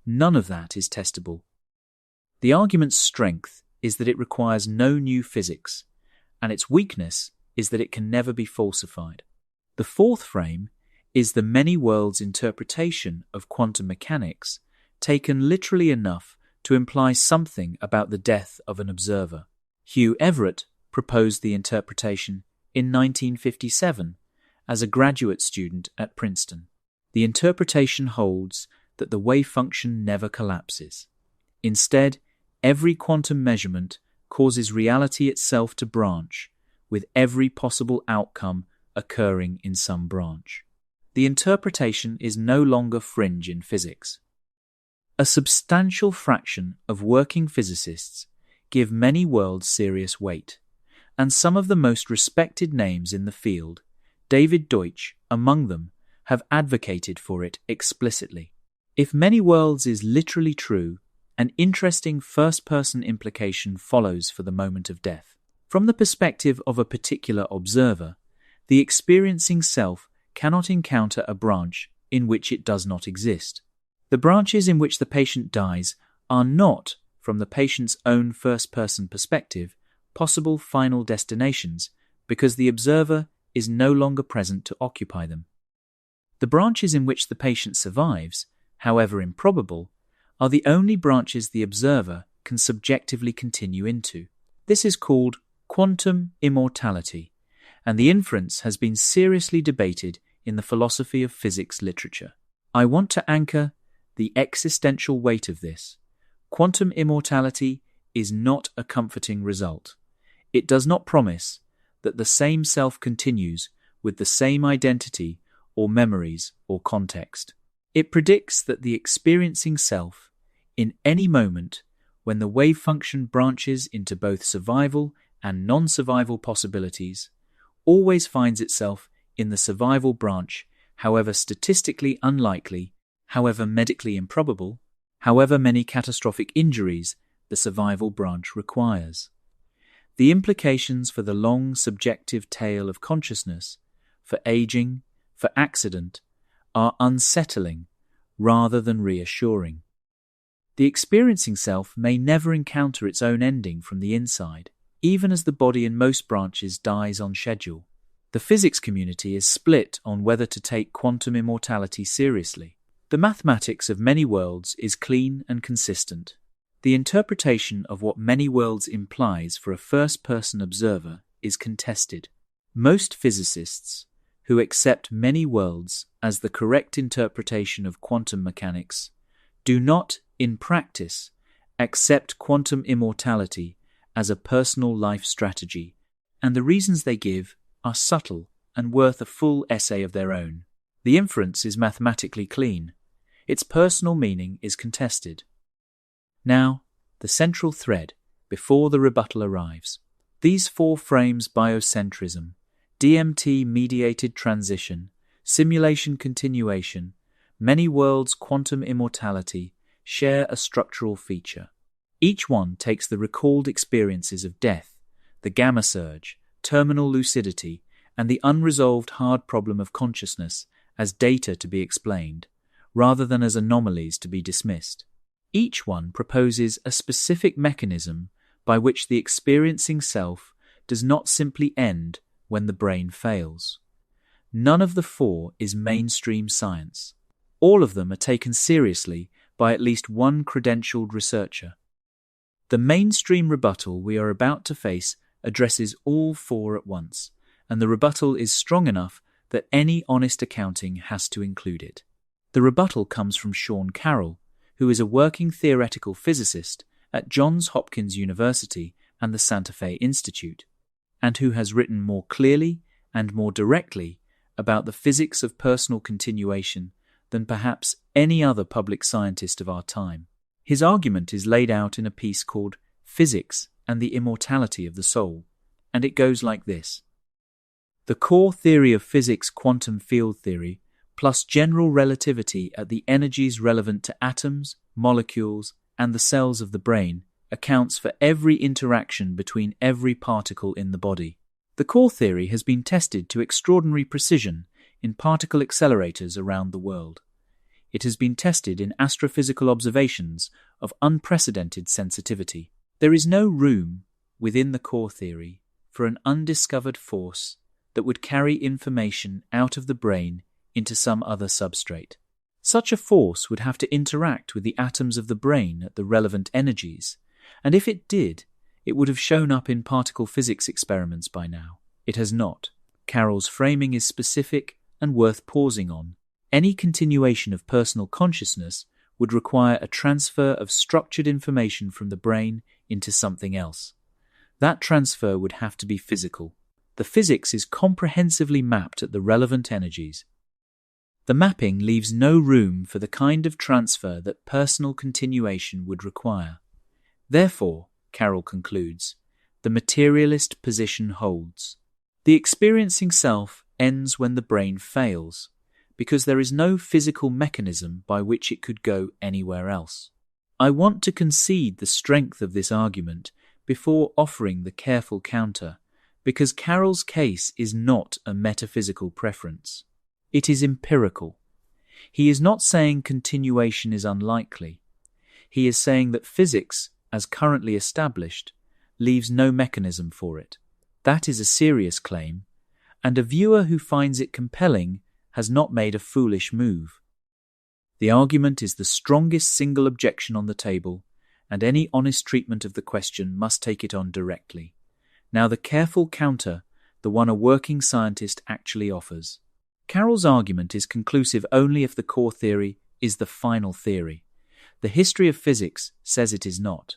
None of that is testable. The argument's strength is that it requires no new physics, and its weakness is that it can never be falsified. The fourth frame is the many worlds interpretation of quantum mechanics, taken literally enough to imply something about the death of an observer. Hugh Everett proposed the interpretation in 1957 as a graduate student at Princeton. The interpretation holds that the wave function never collapses. Instead, every quantum measurement causes reality itself to branch, with every possible outcome occurring in some branch. The interpretation is no longer fringe in physics. A substantial fraction of working physicists give many worlds serious weight, and some of the most respected names in the field, David Deutsch among them, have advocated for it explicitly. If many worlds is literally true, an interesting first-person implication follows for the moment of death. From the perspective of a particular observer, the experiencing self cannot encounter a branch in which it does not exist. The branches in which the patient dies are not, from the patient's own first-person perspective, possible final destinations because the observer is no longer present to occupy them. The branches in which the patient survives, however improbable, are the only branches the observer can subjectively continue into. This is called quantum immortality, and the inference has been seriously debated in the philosophy of physics literature. I want to anchor the existential weight of this. Quantum immortality is not a comforting result. It does not promise that the same self continues with the same identity or memories or context. It predicts that the experiencing self, in any moment when the wave function branches into both survival and non-survival possibilities, always finds itself in the survival branch, however statistically unlikely, however medically improbable, however many catastrophic injuries the survival branch requires. The implications for the long subjective tale of consciousness, for aging, for accident, are unsettling rather than reassuring. The experiencing self may never encounter its own ending from the inside, even as the body in most branches dies on schedule. The physics community is split on whether to take quantum immortality seriously. The mathematics of many worlds is clean and consistent. The interpretation of what many worlds implies for a first-person observer is contested. Most physicists, who accept many worlds as the correct interpretation of quantum mechanics, do not, in practice, accept quantum immortality as a personal life strategy, and the reasons they give are subtle and worth a full essay of their own. The inference is mathematically clean. Its personal meaning is contested. Now, the central thread, before the rebuttal arrives. These four frames: biocentrism, DMT-mediated transition, simulation continuation, many worlds quantum immortality, share a structural feature. Each one takes the recalled experiences of death, the gamma surge, terminal lucidity, and the unresolved hard problem of consciousness as data to be explained, rather than as anomalies to be dismissed. Each one proposes a specific mechanism by which the experiencing self does not simply end when the brain fails. None of the four is mainstream science. All of them are taken seriously by at least one credentialed researcher. The mainstream rebuttal we are about to face addresses all four at once, and the rebuttal is strong enough that any honest accounting has to include it. The rebuttal comes from Sean Carroll, who is a working theoretical physicist at Johns Hopkins University and the Santa Fe Institute, and who has written more clearly and more directly about the physics of personal continuation than perhaps any other public scientist of our time. His argument is laid out in a piece called Physics and the Immortality of the Soul, and it goes like this. The core theory of physics, quantum field theory, plus general relativity at the energies relevant to atoms, molecules, and the cells of the brain, accounts for every interaction between every particle in the body. The core theory has been tested to extraordinary precision in particle accelerators around the world. It has been tested in astrophysical observations of unprecedented sensitivity. There is no room within the core theory for an undiscovered force that would carry information out of the brain into some other substrate. Such a force would have to interact with the atoms of the brain at the relevant energies, and if it did, it would have shown up in particle physics experiments by now. It has not. Carroll's framing is specific and worth pausing on. Any continuation of personal consciousness would require a transfer of structured information from the brain into something else. That transfer would have to be physical. The physics is comprehensively mapped at the relevant energies. The mapping leaves no room for the kind of transfer that personal continuation would require. Therefore, Carroll concludes, the materialist position holds. The experiencing self ends when the brain fails, because there is no physical mechanism by which it could go anywhere else. I want to concede the strength of this argument before offering the careful counter, because Carroll's case is not a metaphysical preference. It is empirical. He is not saying continuation is unlikely. He is saying that physics, as currently established, leaves no mechanism for it. That is a serious claim, and a viewer who finds it compelling has not made a foolish move. The argument is the strongest single objection on the table, and any honest treatment of the question must take it on directly. Now the careful counter, the one a working scientist actually offers. Carroll's argument is conclusive only if the core theory is the final theory. The history of physics says it is not.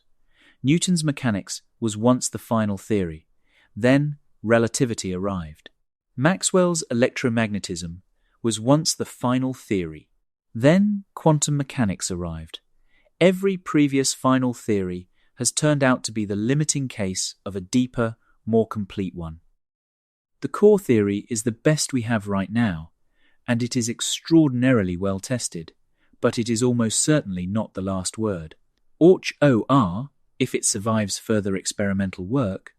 Newton's mechanics was once the final theory. Then relativity arrived. Maxwell's electromagnetism was once the final theory. Then quantum mechanics arrived. Every previous final theory has turned out to be the limiting case of a deeper, more complete one. The core theory is the best we have right now, and it is extraordinarily well tested, but it is almost certainly not the last word. Orch-OR, if it survives further experimental work,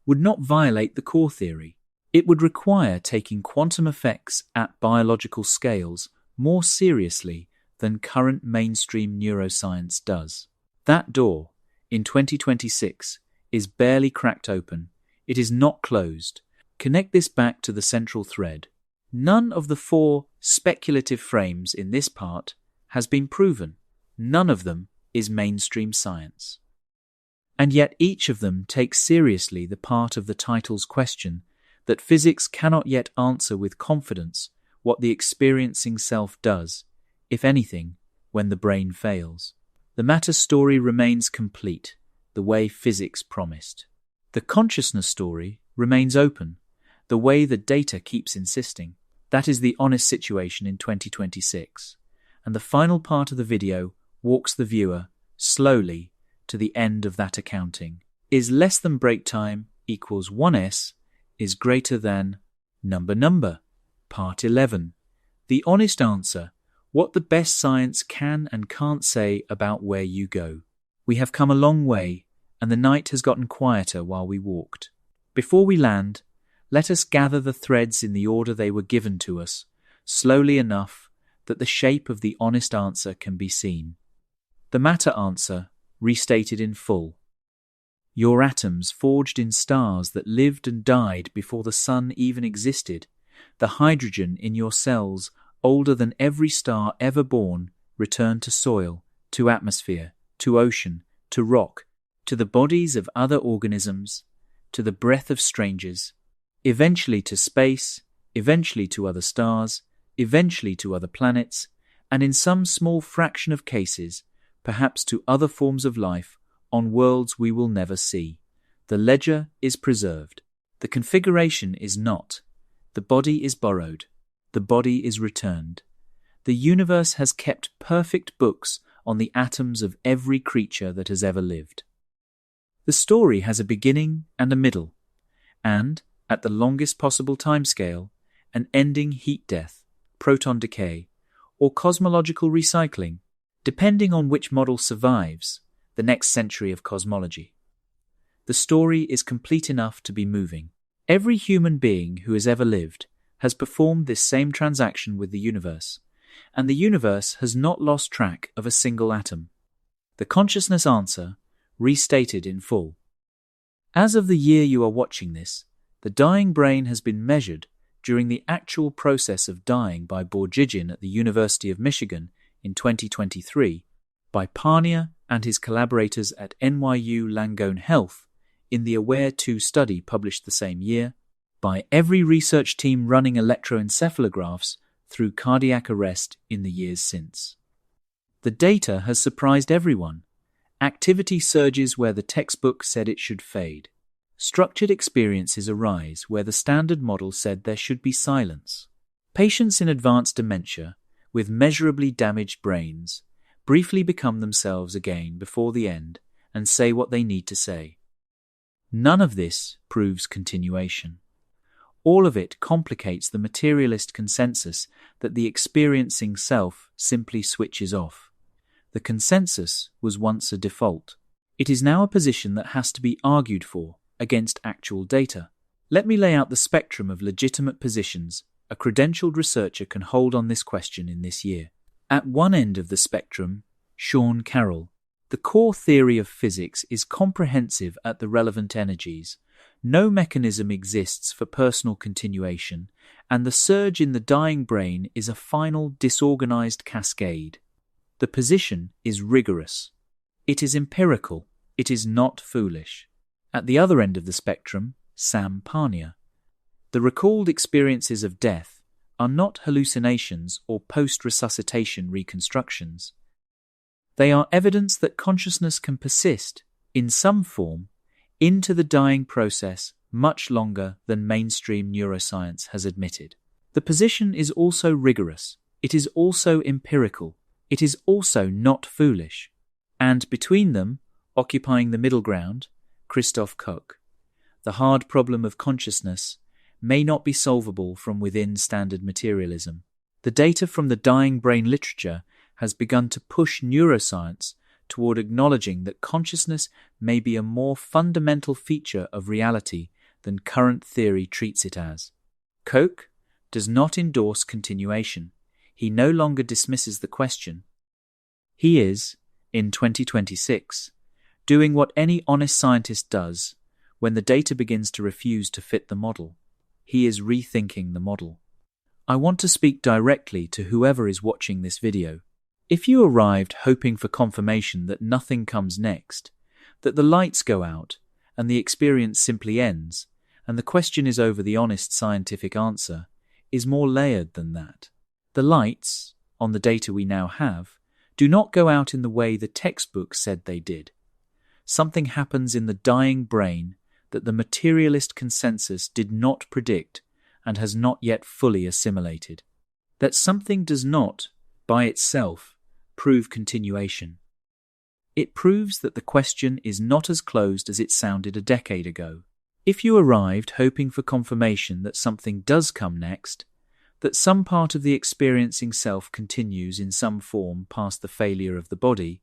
would not violate the core theory. It would require taking quantum effects at biological scales more seriously than current mainstream neuroscience does. That door, in 2026, is barely cracked open. It is not closed. Connect this back to the central thread. None of the 4 speculative frames in this part has been proven. None of them is mainstream science. And yet each of them takes seriously the part of the title's question that physics cannot yet answer with confidence what the experiencing self does, if anything, when the brain fails. The matter story remains complete, the way physics promised. The consciousness story remains open, the way the data keeps insisting. That is the honest situation in 2026. And the final part of the video walks the viewer slowly to the end of that accounting. Is less than break time equals 1s is greater than number. Part 11. The honest answer. What the best science can and can't say about where you go. We have come a long way, and the night has gotten quieter while we walked. Before we land, let us gather the threads in the order they were given to us, slowly enough that the shape of the honest answer can be seen. The matter answer, restated in full. Your atoms forged in stars that lived and died before the sun even existed. The hydrogen in your cells, older than every star ever born, returned to soil, to atmosphere, to ocean, to rock, to the bodies of other organisms, to the breath of strangers, eventually to space, eventually to other stars, eventually to other planets, and in some small fraction of cases, perhaps to other forms of life on worlds we will never see. The ledger is preserved. The configuration is not. The body is borrowed. The body is returned. The universe has kept perfect books on the atoms of every creature that has ever lived. The story has a beginning and a middle, and, at the longest possible timescale, an ending heat death, proton decay, or cosmological recycling, depending on which model survives the next century of cosmology. The story is complete enough to be moving. Every human being who has ever lived has performed this same transaction with the universe, and the universe has not lost track of a single atom. The consciousness answer, restated in full. As of the year you are watching this, the dying brain has been measured during the actual process of dying by Borjigin at the University of Michigan in 2023, by Parnia and his collaborators at NYU Langone Health in the AWARE-2 study published the same year, by every research team running electroencephalographs through cardiac arrest in the years since. The data has surprised everyone. Activity surges where the textbook said it should fade. Structured experiences arise where the standard model said there should be silence. Patients in advanced dementia, with measurably damaged brains, briefly become themselves again before the end and say what they need to say. None of this proves continuation. All of it complicates the materialist consensus that the experiencing self simply switches off. The consensus was once a default. It is now a position that has to be argued for against actual data. Let me lay out the spectrum of legitimate positions a credentialed researcher can hold on this question in this year. At one end of the spectrum, Sean Carroll. The core theory of physics is comprehensive at the relevant energies. No mechanism exists for personal continuation, and the surge in the dying brain is a final disorganized cascade. The position is rigorous. It is empirical. It is not foolish. At the other end of the spectrum, Sam Parnia. The recalled experiences of death are not hallucinations or post-resuscitation reconstructions. They are evidence that consciousness can persist, in some form, into the dying process much longer than mainstream neuroscience has admitted. The position is also rigorous. It is also empirical. It is also not foolish. And between them, occupying the middle ground, Christoph Koch. The hard problem of consciousness may not be solvable from within standard materialism. The data from the dying brain literature has begun to push neuroscience toward acknowledging that consciousness may be a more fundamental feature of reality than current theory treats it as. Koch does not endorse continuation. He no longer dismisses the question, He is, in 2026, doing what any honest scientist does when the data begins to refuse to fit the model. He is rethinking the model. I want to speak directly to whoever is watching this video. If you arrived hoping for confirmation that nothing comes next, that the lights go out and the experience simply ends, and the question is over, the honest scientific answer is more layered than that. The lights, on the data we now have, do not go out in the way the textbook said they did. Something happens in the dying brain that the materialist consensus did not predict and has not yet fully assimilated. That something does not, by itself, prove continuation. It proves that the question is not as closed as it sounded a decade ago. If you arrived hoping for confirmation that something does come next, that some part of the experiencing self continues in some form past the failure of the body,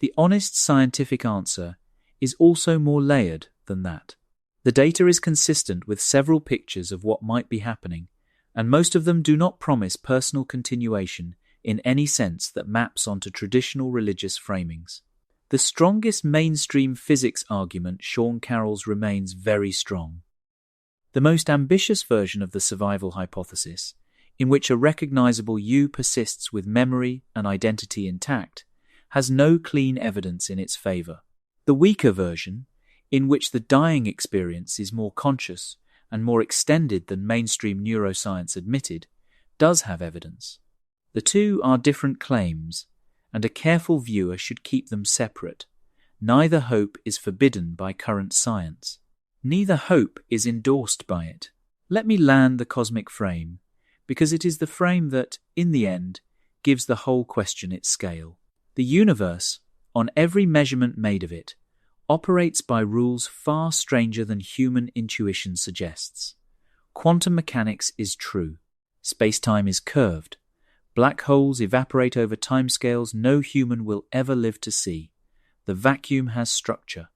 the honest scientific answer is also more layered than that. The data is consistent with several pictures of what might be happening, and most of them do not promise personal continuation in any sense that maps onto traditional religious framings. The strongest mainstream physics argument, Sean Carroll's, remains very strong. The most ambitious version of the survival hypothesis, in which a recognizable you persists with memory and identity intact, has no clean evidence in its favor. The weaker version, in which the dying experience is more conscious and more extended than mainstream neuroscience admitted, does have evidence. The two are different claims, and a careful viewer should keep them separate. Neither hope is forbidden by current science. Neither hope is endorsed by it. Let me land the cosmic frame, because it is the frame that, in the end, gives the whole question its scale. The universe, on every measurement made of it, operates by rules far stranger than human intuition suggests. Quantum mechanics is true. Space-time is curved. Black holes evaporate over timescales no human will ever live to see. The vacuum has structure.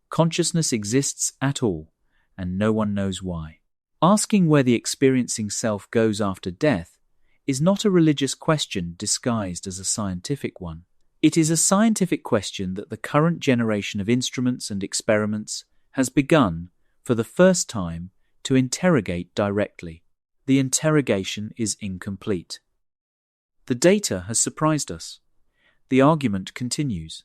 Consciousness exists at all, and no one knows why. Asking where the experiencing self goes after death is not a religious question disguised as a scientific one. It is a scientific question that the current generation of instruments and experiments has begun, for the first time, to interrogate directly. The interrogation is incomplete. The data has surprised us. The argument continues.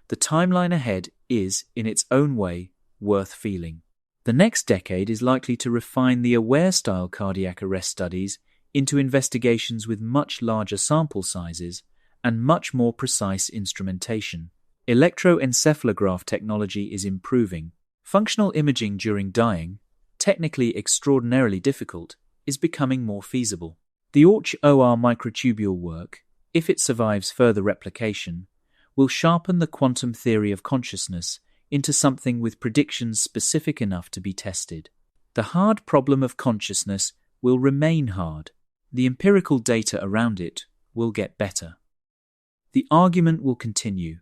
The timeline ahead is, in its own way, worth feeling. The next decade is likely to refine the aware-style cardiac arrest studies into investigations with much larger sample sizes and much more precise instrumentation. Electroencephalograph technology is improving. Functional imaging during dying, technically extraordinarily difficult, is becoming more feasible. The Orch-OR microtubule work, if it survives further replication, will sharpen the quantum theory of consciousness into something with predictions specific enough to be tested. The hard problem of consciousness will remain hard. The empirical data around it will get better. The argument will continue,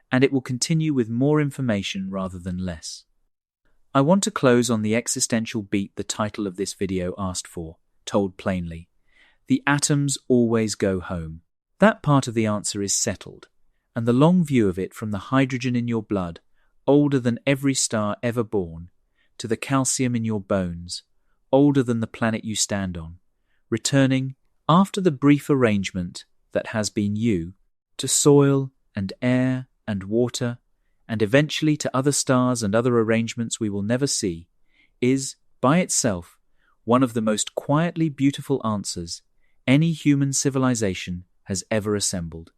and it will continue with more information rather than less. I want to close on the existential beat the title of this video asked for, told plainly. The atoms always go home. That part of the answer is settled, and the long view of it from the hydrogen in your blood, older than every star ever born, to the calcium in your bones, older than the planet you stand on, returning, after the brief arrangement that has been you, to soil and air and water, and eventually to other stars and other arrangements we will never see, is, by itself, one of the most quietly beautiful answers any human civilization has ever assembled.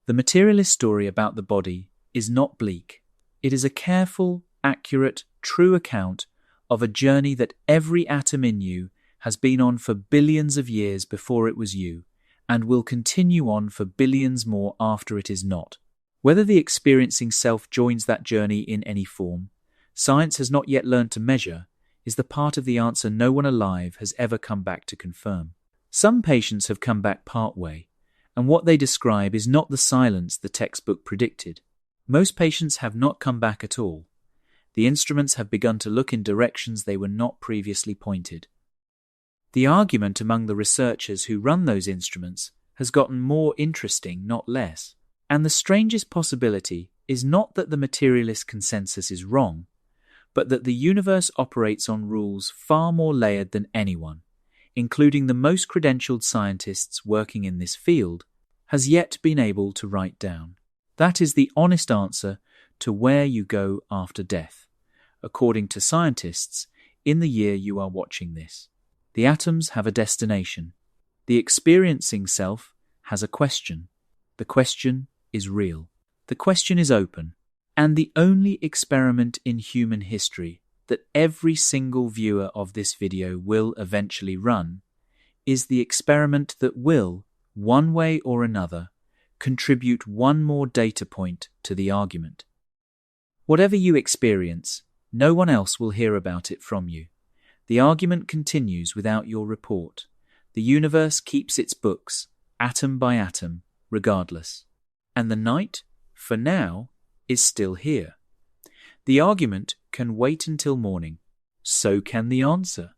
The materialist story about the body is not bleak. It is a careful, accurate, true account of a journey that every atom in you has been on for billions of years before it was you, and will continue on for billions more after it is not. Whether the experiencing self joins that journey in any form, science has not yet learned to measure, is the part of the answer no one alive has ever come back to confirm. Some patients have come back partway, and what they describe is not the silence the textbook predicted. Most patients have not come back at all. The instruments have begun to look in directions they were not previously pointed. The argument among the researchers who run those instruments has gotten more interesting, not less. And the strangest possibility is not that the materialist consensus is wrong, but that the universe operates on rules far more layered than anyone, including the most credentialed scientists working in this field, has yet been able to write down. That is the honest answer to where you go after death, according to scientists, in the year you are watching this. The atoms have a destination. The experiencing self has a question. The question is real. The question is open. And the only experiment in human history that every single viewer of this video will eventually run is the experiment that will, one way or another, contribute one more data point to the argument. Whatever you experience, no one else will hear about it from you. The argument continues without your report. The universe keeps its books, atom by atom, regardless. And the night, for now, is still here. The argument can wait until morning. So can the answer.